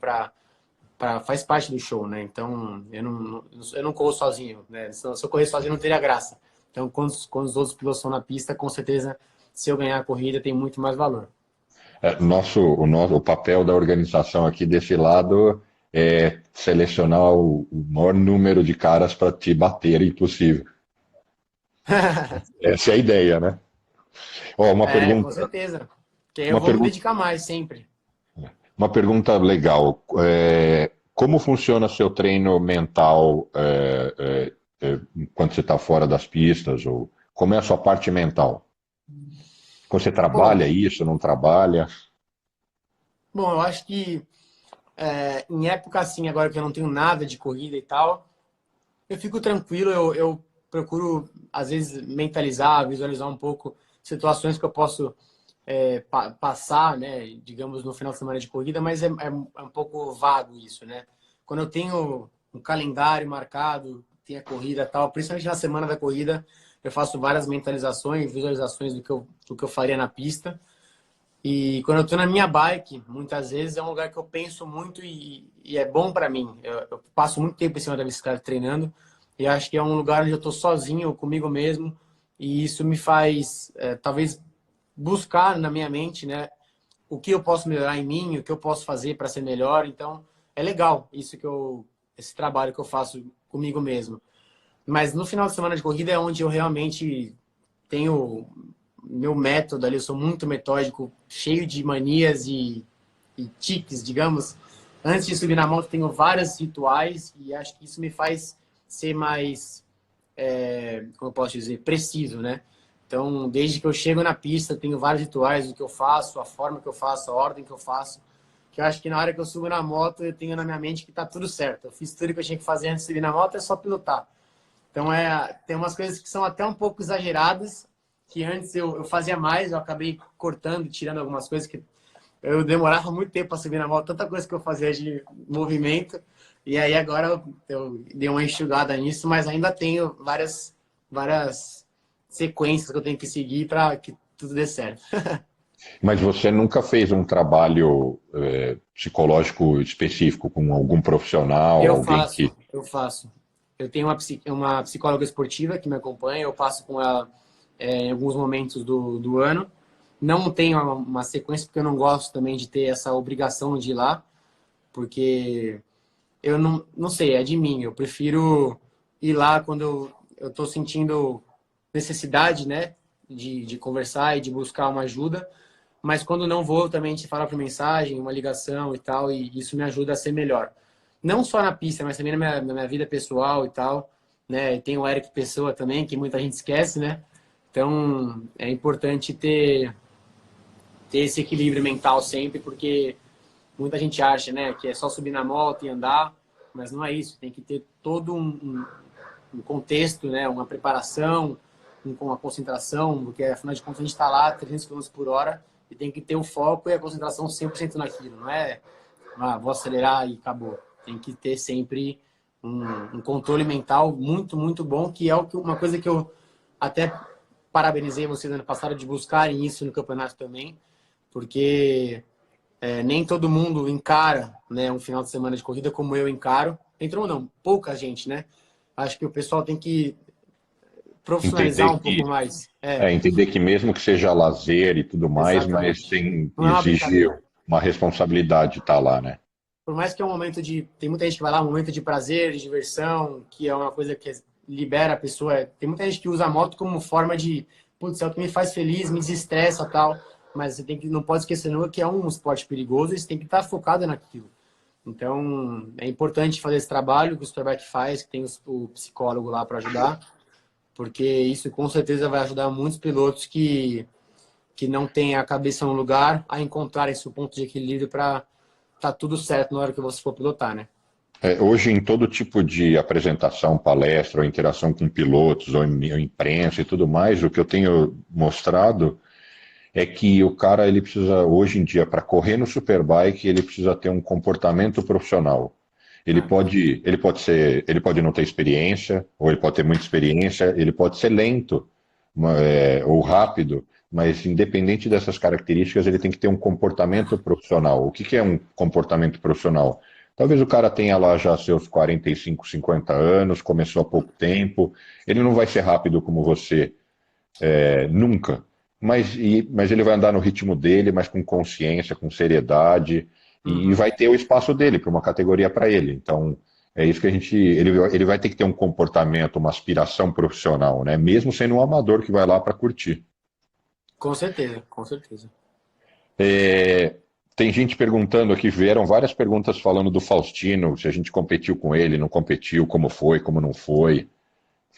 faz parte do show, né? Então, eu não corro sozinho, né? Se eu correr sozinho não teria graça. Então, quando os outros pilotos estão na pista, com certeza, se eu ganhar a corrida, tem muito mais valor. O papel da organização aqui desse lado é selecionar o maior número de caras para te baterem possível. Essa é a ideia, né? Ó, Com certeza. Porque aí eu uma vou me pergunta, dedicar mais sempre. uma pergunta legal. Como funciona seu treino mental quando você está fora das pistas? Ou como é a sua parte mental? Você Bom, trabalha isso, não trabalha? eu acho que em época assim, agora que eu não tenho nada de corrida e tal, eu fico tranquilo, eu procuro, às vezes, mentalizar, visualizar um pouco situações que eu posso passar, né, digamos, no final de semana de corrida, mas é um pouco vago isso, né? Quando eu tenho um calendário marcado, tem a corrida e tal, principalmente na semana da corrida, eu faço várias mentalizações, visualizações do que eu faria na pista. E quando eu estou na minha bike, muitas vezes é um lugar que eu penso muito e é bom para mim. Eu passo muito tempo em cima da bicicleta treinando e acho que é um lugar onde eu estou sozinho, comigo mesmo, e isso me faz, talvez, buscar na minha mente, né, o que eu posso melhorar em mim, o que eu posso fazer para ser melhor. Então, é legal esse trabalho que eu faço comigo mesmo. Mas no final de semana de corrida é onde eu realmente tenho meu método ali, eu sou muito metódico, cheio de manias e tiques, digamos. Antes de subir na moto, tenho vários rituais e acho que isso me faz ser mais, como eu posso dizer, preciso, né? Então, desde que eu chego na pista, tenho vários rituais do que eu faço, a forma que eu faço, a ordem que eu faço, que eu acho que na hora que eu subo na moto, eu tenho na minha mente que tá tudo certo. Eu fiz tudo que eu tinha que fazer antes de subir na moto, é só pilotar. Então, tem umas coisas que são até um pouco exageradas, que antes eu fazia mais, eu acabei cortando, tirando algumas coisas que eu demorava muito tempo para subir na moto, tanta coisa que eu fazia de movimento, e aí agora eu dei uma enxugada nisso, mas ainda tenho várias sequências que eu tenho que seguir para que tudo dê certo. Mas você nunca fez um trabalho psicológico específico com algum profissional, alguém que. Eu faço. Eu tenho uma psicóloga esportiva que me acompanha, eu passo com ela em alguns momentos do ano. Não tenho uma sequência, porque eu não gosto também de ter essa obrigação de ir lá, porque eu não sei, é de mim. Eu prefiro ir lá quando eu estou sentindo necessidade, né, de conversar e de buscar uma ajuda. Mas quando não vou, também te falar por mensagem, uma ligação e tal, e isso me ajuda a ser melhor. Não só na pista, mas também na minha vida pessoal e tal, né? E tem o Eric Pessoa também, que muita gente esquece, né? Então, é importante ter esse equilíbrio mental sempre, porque muita gente acha, né, que é só subir na moto e andar, mas não é isso. Tem que ter todo um contexto, né, uma preparação, com uma concentração, porque afinal de contas a gente está lá 300 km por hora e tem que ter o foco e a concentração 100% naquilo. Não é, vou acelerar e acabou. Tem que ter sempre um controle mental muito, muito bom, que é uma coisa que eu até parabenizei vocês no ano passado de buscarem isso no campeonato também, porque nem todo mundo encara, né, um final de semana de corrida como eu encaro. Entrou não, pouca gente, né? Acho que o pessoal tem que profissionalizar Entender um pouco que, mais. entender que mesmo que seja lazer e tudo mais, mas Exatamente. tem, Não é uma exige brincadeira. uma responsabilidade estar lá, né? Por mais que é um momento de. Tem muita gente que vai lá, um momento de prazer, de diversão, que é uma coisa que libera a pessoa. Tem muita gente que usa a moto como forma de. Putz, é o que me faz feliz, me desestressa e tal. Mas você tem que, não pode esquecer nunca que é um esporte perigoso e você tem que estar focado naquilo. Então, é importante fazer esse trabalho que o Superbike faz, que tem o psicólogo lá para ajudar, porque isso com certeza vai ajudar muitos pilotos que não têm a cabeça no lugar a encontrar esse ponto de equilíbrio para tá tudo certo na hora que você for pilotar, né? Hoje, em todo tipo de apresentação, palestra, ou interação com pilotos, ou imprensa e tudo mais, o que eu tenho mostrado é que o cara ele precisa, hoje em dia, para correr no Superbike, ele precisa ter um comportamento profissional. Ah, Ele pode não ter experiência, ou ele pode ter muita experiência, ele pode ser lento, ou rápido, mas independente dessas características, ele tem que ter um comportamento profissional. O que que é um comportamento profissional? Talvez o cara tenha lá já seus 45, 50 anos, começou há pouco tempo, ele não vai ser rápido como você, nunca. Mas ele vai andar no ritmo dele, mas com consciência, com seriedade, e uhum. vai ter o espaço dele, para uma categoria para ele. Então, é isso que a gente. Ele vai ter que ter um comportamento, uma aspiração profissional, né? Mesmo sendo um amador que vai lá para curtir. Com certeza, com certeza. É, tem gente perguntando aqui, vieram várias perguntas falando do Faustino, se a gente competiu com ele, não competiu, como foi, como não foi.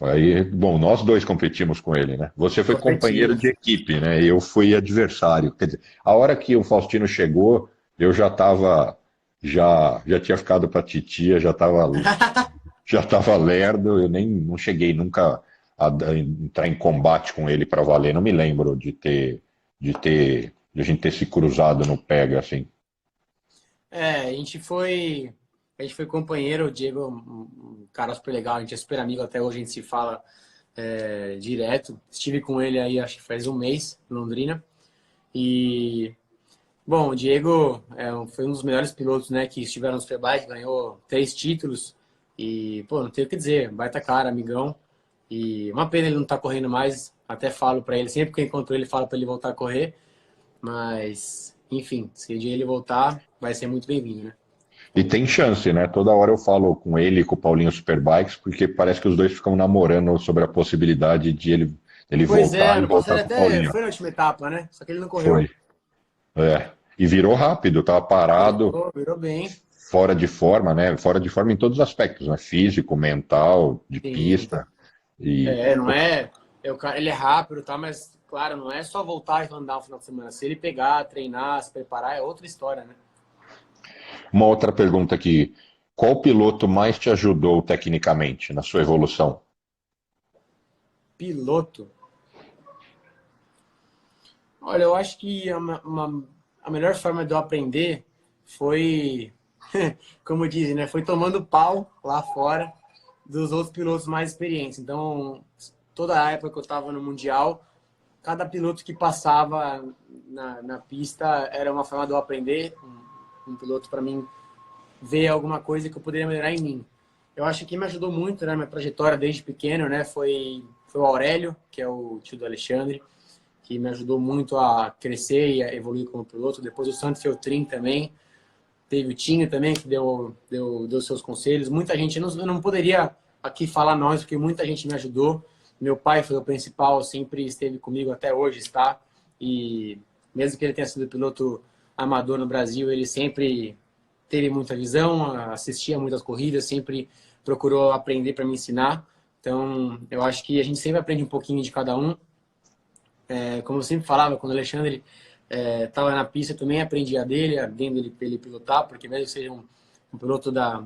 Aí, bom, nós dois competimos com ele, né? Você foi companheiro de Competimos. equipe, né? Eu fui adversário. Quer dizer, a hora que o Faustino chegou, eu já estava, já tinha ficado para titia, já tava lerdo. Eu nem não cheguei nunca a entrar em combate com ele para valer. Não me lembro de a gente ter se cruzado no pega assim. A gente foi companheiro, o Diego, um cara super legal, a gente é super amigo até hoje, a gente se fala direto. Estive com ele aí, acho que faz um mês, em Londrina. E, bom, o Diego foi um dos melhores pilotos, né, que estiveram no Superbike, ganhou 3 títulos. E, pô, não tenho o que dizer, baita cara, amigão. E uma pena ele não tá correndo mais, até falo pra ele, sempre que eu encontro ele, falo pra ele voltar a correr. Mas, enfim, se o dia ele voltar, vai ser muito bem-vindo, né? E tem chance, né? Toda hora eu falo com ele e com o Paulinho Superbikes, porque parece que os dois ficam namorando sobre a possibilidade de ele Pois é, voltar e ano passado voltar ele com o até Paulinho. foi na última etapa, né? Só que ele não correu. Foi. É. E virou rápido, tava parado, Virou bem. fora de forma, né? Fora de forma em todos os aspectos, né? Físico, mental, de Sim. pista. E Não é. Ele é rápido, tá? Mas, claro, não é só voltar e andar no final de semana. Se ele pegar, treinar, se preparar, é outra história, né? uma outra pergunta aqui. Qual piloto mais te ajudou tecnicamente na sua evolução? Piloto. Olha, eu acho que a melhor forma de eu aprender foi, como dizem, né? Foi tomando pau lá fora dos outros pilotos mais experientes. Então, toda a época que eu estava no Mundial, cada piloto que passava na pista era uma forma de eu aprender. Um piloto, para mim, ver alguma coisa que eu poderia melhorar em mim. Eu acho que me ajudou muito na minha trajetória desde pequeno, né? Foi o Aurélio, que é o tio do Alexandre, que me ajudou muito a crescer e a evoluir como piloto. Depois o Santo Feltrin também. Teve o Tinho também, que deu seus conselhos. Muita gente, eu não poderia aqui falar nós, porque muita gente me ajudou. Meu pai foi o principal, sempre esteve comigo, até hoje está. E mesmo que ele tenha sido piloto amador no Brasil, ele sempre teve muita visão, assistia muitas corridas, sempre procurou aprender para me ensinar. Então, eu acho que a gente sempre aprende um pouquinho de cada um. Como eu sempre falava, quando o Alexandre estava na pista, eu também aprendia dele, vendo ele pilotar, porque mesmo que seja um piloto da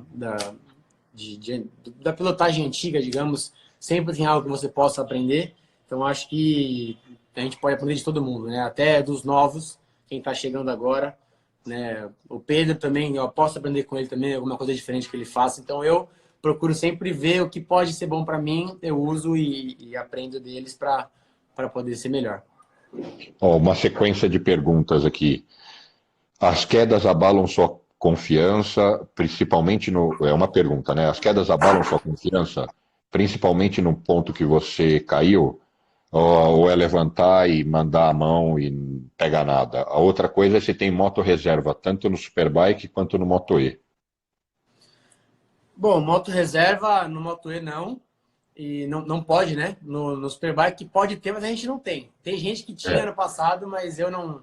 pilotagem antiga, digamos, sempre tem algo que você possa aprender. Então, acho que a gente pode aprender de todo mundo, né? Até dos novos, quem está chegando agora, né? O Pedro também, eu posso aprender com ele também, alguma coisa diferente que ele faça. Então, eu procuro sempre ver o que pode ser bom para mim, eu uso e aprendo deles para poder ser melhor. Ó, uma sequência de perguntas aqui. As quedas abalam sua confiança, principalmente no. É uma pergunta, né? As quedas abalam sua confiança, principalmente no ponto que você caiu, ou é levantar e mandar a mão e não pega nada. A outra coisa é se tem moto reserva, tanto no Superbike quanto no Moto E. Bom, moto reserva no Moto E não. E não pode, né? No Superbike pode ter, mas a gente não tem. Tem gente que tinha É, ano passado, mas eu é não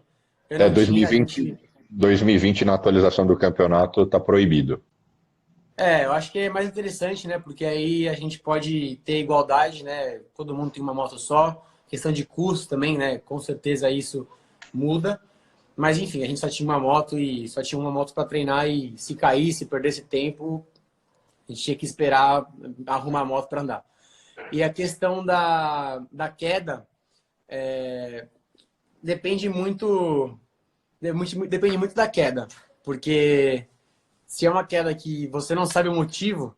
tinha. A 2020, gente 2020 na atualização do campeonato está proibido. eu acho que é mais interessante, né? Porque aí a gente pode ter igualdade, né? Todo mundo tem uma moto só. Questão de custo também, né? Com certeza isso muda. Mas enfim, a gente só tinha uma moto e só tinha uma moto para treinar e se caísse, perdesse tempo, a gente tinha que esperar arrumar a moto para andar. E a questão da queda depende muito, depende muito da queda, porque se é uma queda que você não sabe o motivo,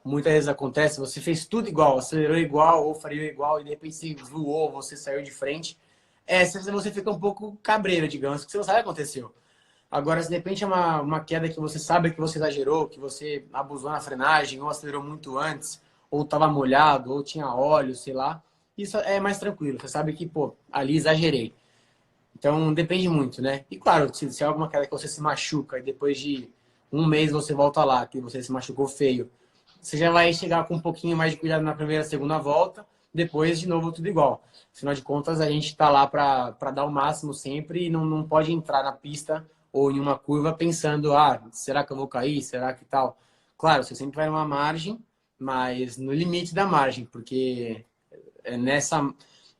muitas vezes acontece, você fez tudo igual, acelerou igual ou freou igual e de repente você voou, você saiu de frente. Você fica um pouco cabreiro, digamos, que você não sabe o que aconteceu. Agora, se de repente é uma queda que você sabe que você exagerou, que você abusou na frenagem, ou acelerou muito antes, ou estava molhado, ou tinha óleo, sei lá, isso é mais tranquilo. Você sabe que, pô, ali exagerei. Então, depende muito, né? E claro, se é alguma queda que você se machuca e depois de um mês você volta lá, que você se machucou feio, você já vai chegar com um pouquinho mais de cuidado na primeira, segunda volta, depois de novo tudo igual. Afinal de contas, a gente está lá para dar o máximo sempre e não pode entrar na pista ou em uma curva pensando, será que eu vou cair? Será que tal? Claro, você sempre vai numa margem, mas no limite da margem, porque é nessa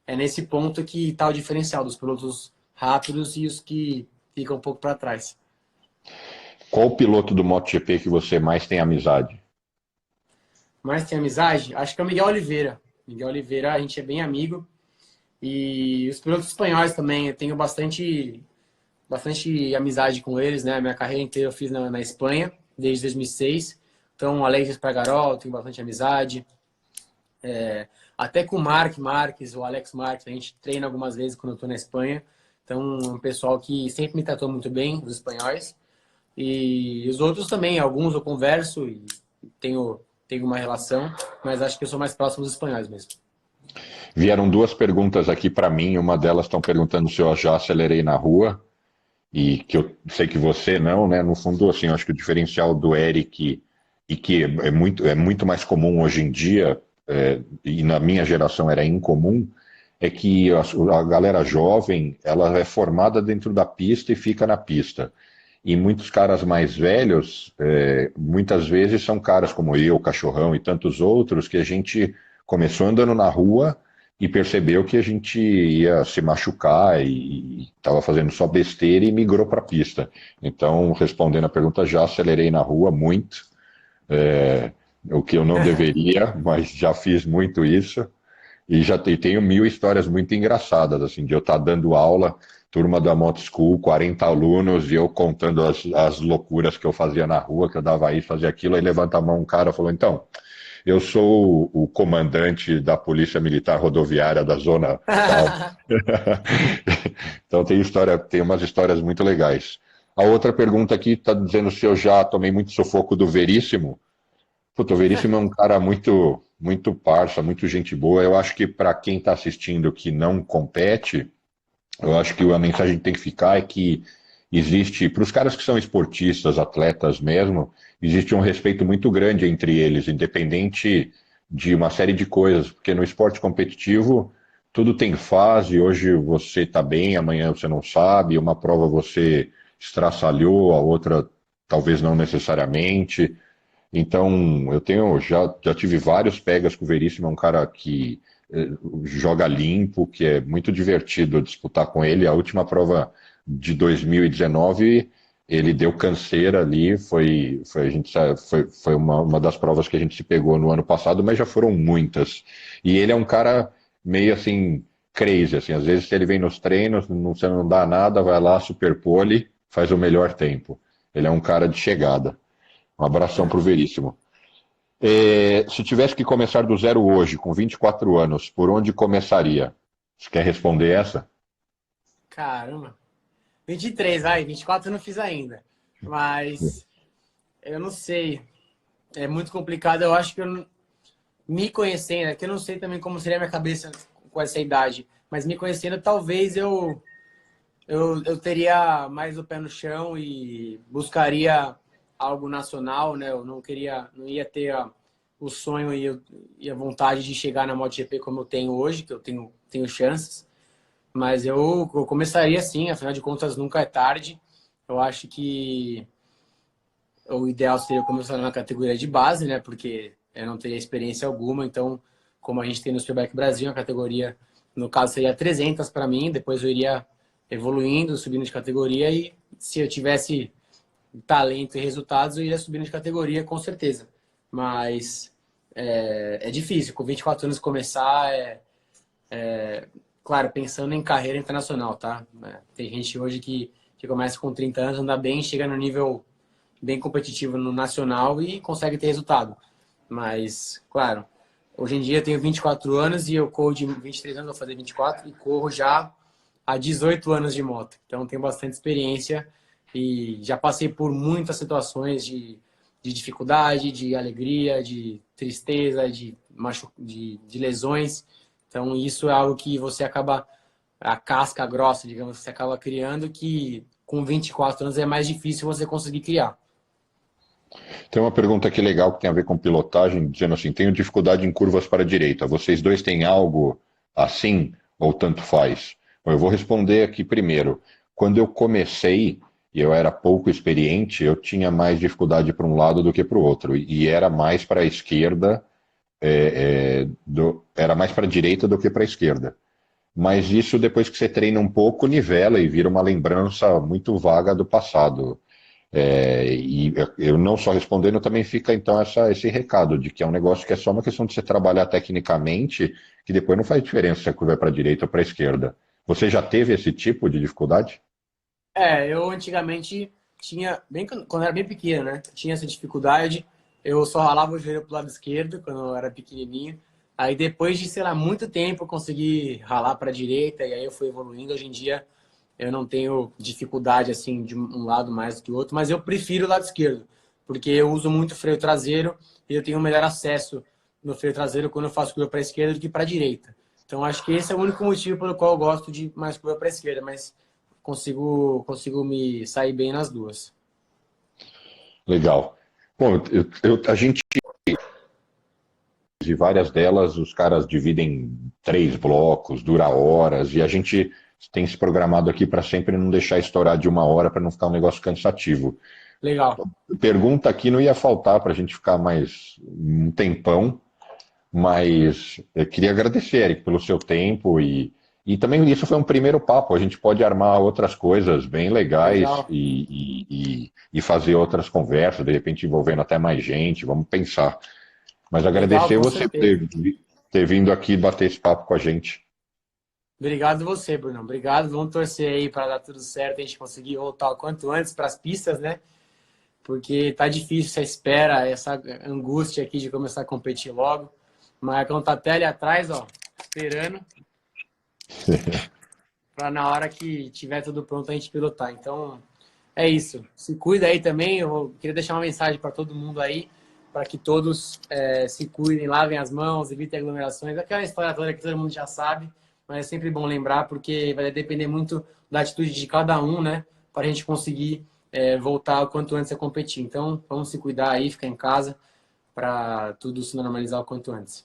é nesse ponto que está o diferencial dos pilotos rápidos e os que ficam um pouco para trás. Qual o piloto do MotoGP que você mais tem amizade? Mas tem amizade? Acho que é o Miguel Oliveira. Miguel Oliveira, a gente é bem amigo. E os pilotos espanhóis também, eu tenho bastante amizade com eles, né? A minha carreira inteira eu fiz na Espanha, desde 2006. Então, Alex Espargaró, tenho bastante amizade. Até com o Marc Marques, o Alex Marques, a gente treina algumas vezes quando eu estou na Espanha. Então, é um pessoal que sempre me tratou muito bem, os espanhóis. E os outros também, alguns eu converso e tenho uma relação, mas acho que eu sou mais próximo dos espanhóis mesmo. Vieram duas perguntas aqui para mim. Uma delas estão perguntando se eu já acelerei na rua e que eu sei que você não, né? No fundo, assim, eu acho que o diferencial do Eric e que é muito mais comum hoje em dia, e na minha geração era incomum, é que a galera jovem ela é formada dentro da pista e fica na pista. E muitos caras mais velhos, muitas vezes são caras como eu, Cachorrão e tantos outros, que a gente começou andando na rua e percebeu que a gente ia se machucar e estava fazendo só besteira e migrou para a pista. Então, respondendo a pergunta, já acelerei na rua muito, o que eu não deveria, mas já fiz muito isso. E tenho mil histórias muito engraçadas, assim, de eu estar dando aula, turma da Moto School, 40 alunos, e eu contando as loucuras que eu fazia na rua, que eu dava isso, fazia aquilo, aí levanta a mão um cara e falou, então, eu sou o comandante da Polícia Militar Rodoviária da zona tal. Então tem umas histórias muito legais. A outra pergunta aqui está dizendo se eu já tomei muito sufoco do Veríssimo. Puta, o Veríssimo é um cara muito parça, muito gente boa. Eu acho que para quem está assistindo que não compete, eu acho que a mensagem que tem que ficar é que existe, para os caras que são esportistas, atletas mesmo, existe um respeito muito grande entre eles, independente de uma série de coisas, porque no esporte competitivo tudo tem fase, hoje você está bem, amanhã você não sabe, uma prova você estraçalhou, a outra talvez não necessariamente. Então, já tive vários pegas com o Veríssimo, é um cara que joga limpo, que é muito divertido disputar com ele. A última prova de 2019, ele deu canseira ali, foi uma das provas que a gente se pegou no ano passado, mas já foram muitas. E ele é um cara meio assim, crazy, assim, às vezes ele vem nos treinos, você não dá nada, vai lá, superpole, faz o melhor tempo. Ele é um cara de chegada. Um abração pro Veríssimo. Se tivesse que começar do zero hoje, com 24 anos, por onde começaria? Você quer responder essa? Caramba. 23, 24 eu não fiz ainda. Mas eu não sei. É muito complicado. Eu acho que me conhecendo, é que eu não sei também como seria a minha cabeça com essa idade, mas me conhecendo, talvez eu teria mais o pé no chão e buscaria algo nacional, né? Eu não ia ter o sonho e a vontade de chegar na MotoGP como eu tenho hoje, que eu tenho chances. Mas eu começaria sim, afinal de contas nunca é tarde. Eu acho que o ideal seria começar na categoria de base, né? Porque eu não teria experiência alguma, então, como a gente tem no Superbike Brasil, a categoria, no caso, seria 300 para mim, depois eu iria evoluindo, subindo de categoria e se eu tivesse talento e resultados, eu iria subindo de categoria, com certeza. Mas é difícil, com 24 anos começar, claro, pensando em carreira internacional, tá? Tem gente hoje que começa com 30 anos, anda bem, chega no nível bem competitivo no nacional e consegue ter resultado. Mas, claro, hoje em dia eu tenho 24 anos e eu corro de 23 anos, vou fazer 24, e corro já há 18 anos de moto. Então, tenho bastante experiência e já passei por muitas situações de dificuldade, de alegria, de tristeza, de lesões. Então, isso é algo que você acaba, a casca grossa, digamos, você acaba criando, que com 24 anos é mais difícil você conseguir criar. Tem uma pergunta aqui legal que tem a ver com pilotagem, dizendo assim, tenho dificuldade em curvas para a direita. Vocês dois têm algo assim ou tanto faz? Bom, eu vou responder aqui primeiro. Quando eu comecei, e eu era pouco experiente, eu tinha mais dificuldade para um lado do que para o outro. E era mais para a esquerda, era mais para a direita do que para a esquerda. Mas isso, depois que você treina um pouco, nivela e vira uma lembrança muito vaga do passado. E eu não só respondendo, também fica então esse recado de que é um negócio que é só uma questão de você trabalhar tecnicamente, que depois não faz diferença se a curva é para a direita ou para a esquerda. Você já teve esse tipo de dificuldade? Eu antigamente tinha, bem quando eu era bem pequeno, né? Tinha essa dificuldade. Eu só ralava o joelho pro lado esquerdo quando eu era pequenininho. Aí depois de, sei lá, muito tempo eu consegui ralar para a direita e aí eu fui evoluindo. Hoje em dia eu não tenho dificuldade assim de um lado mais do que o outro, mas eu prefiro o lado esquerdo, porque eu uso muito freio traseiro e eu tenho um melhor acesso no freio traseiro quando eu faço curva para a esquerda do que para a direita. Então acho que esse é o único motivo pelo qual eu gosto de mais curva para a esquerda, mas consigo me sair bem nas duas. Legal. Bom, a gente, e várias delas, os caras dividem em 3 blocos, dura horas, e a gente tem se programado aqui para sempre não deixar estourar de 1 hora para não ficar um negócio cansativo. Legal. Pergunta aqui não ia faltar para a gente ficar mais um tempão, mas eu queria agradecer, Eric, pelo seu tempo e também isso foi um primeiro papo. A gente pode armar outras coisas bem legais Legal. e fazer outras conversas, de repente envolvendo até mais gente. Vamos pensar. Mas Legal, agradecer com você por certeza. ter vindo aqui bater esse papo com a gente. Obrigado você, Bruno. Obrigado. Vamos torcer aí para dar tudo certo, a gente conseguir voltar o quanto antes para as pistas, né? Porque tá difícil essa espera, essa angústia aqui de começar a competir logo. O Marcão tá até ali atrás, ó, esperando para na hora que tiver tudo pronto a gente pilotar. Então, é isso. Se cuida aí também. Queria deixar uma mensagem para todo mundo aí, para que todos se cuidem, lavem as mãos, evitem aglomerações. Aquela história toda que todo mundo já sabe, mas é sempre bom lembrar, porque vai depender muito da atitude de cada um, né? Para a gente conseguir voltar o quanto antes a competir. Então, vamos se cuidar aí, ficar em casa, para tudo se normalizar o quanto antes.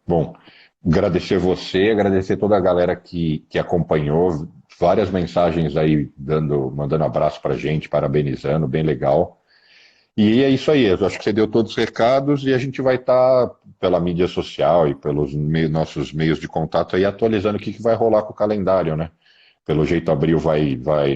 Bom, agradecer você, agradecer toda a galera que acompanhou, várias mensagens aí mandando abraço pra gente, parabenizando, bem legal. E é isso aí, eu acho que você deu todos os recados e a gente vai estar pela mídia social e pelos nossos meios de contato aí atualizando o que vai rolar com o calendário, né? Pelo jeito abril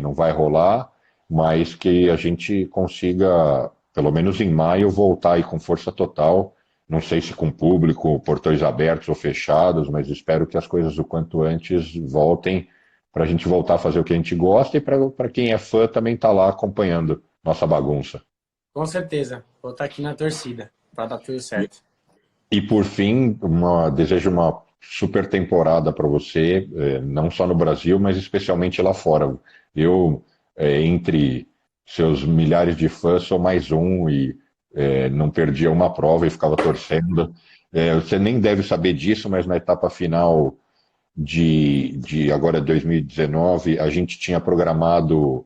não vai rolar, mas que a gente consiga, pelo menos em maio, voltar aí com força total. Não sei se com público, portões abertos ou fechados, mas espero que as coisas o quanto antes voltem para a gente voltar a fazer o que a gente gosta e para quem é fã também estar lá acompanhando nossa bagunça. Com certeza. Vou estar aqui na torcida para dar tudo certo. E por fim, desejo uma super temporada para você, não só no Brasil, mas especialmente lá fora. Eu, entre seus milhares de fãs, sou mais um e não perdia uma prova e ficava torcendo. Você nem deve saber disso, mas na etapa final de agora 2019, a gente tinha programado.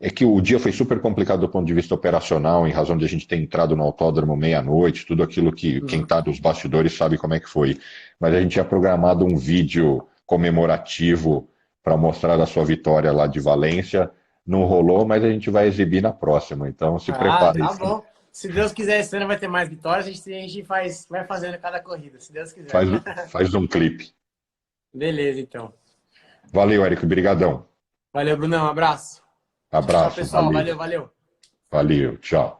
É que o dia foi super complicado do ponto de vista operacional, em razão de a gente ter entrado no autódromo meia-noite, tudo aquilo que quem Uhum. está dos bastidores sabe como é que foi. Mas a gente tinha programado um vídeo comemorativo para mostrar a sua vitória lá de Valência. Não rolou, mas a gente vai exibir na próxima. Então se Ah, prepare. tá bom. Se Deus quiser, esse ano vai ter mais vitórias, a gente vai fazendo cada corrida, se Deus quiser. Faz, faz um clipe. Beleza, então. Valeu, Érico. Brigadão. Valeu, Brunão. Um abraço. Tchau, tchau, Abraço. pessoal. Valeu. Valeu, valeu. Valeu. Tchau.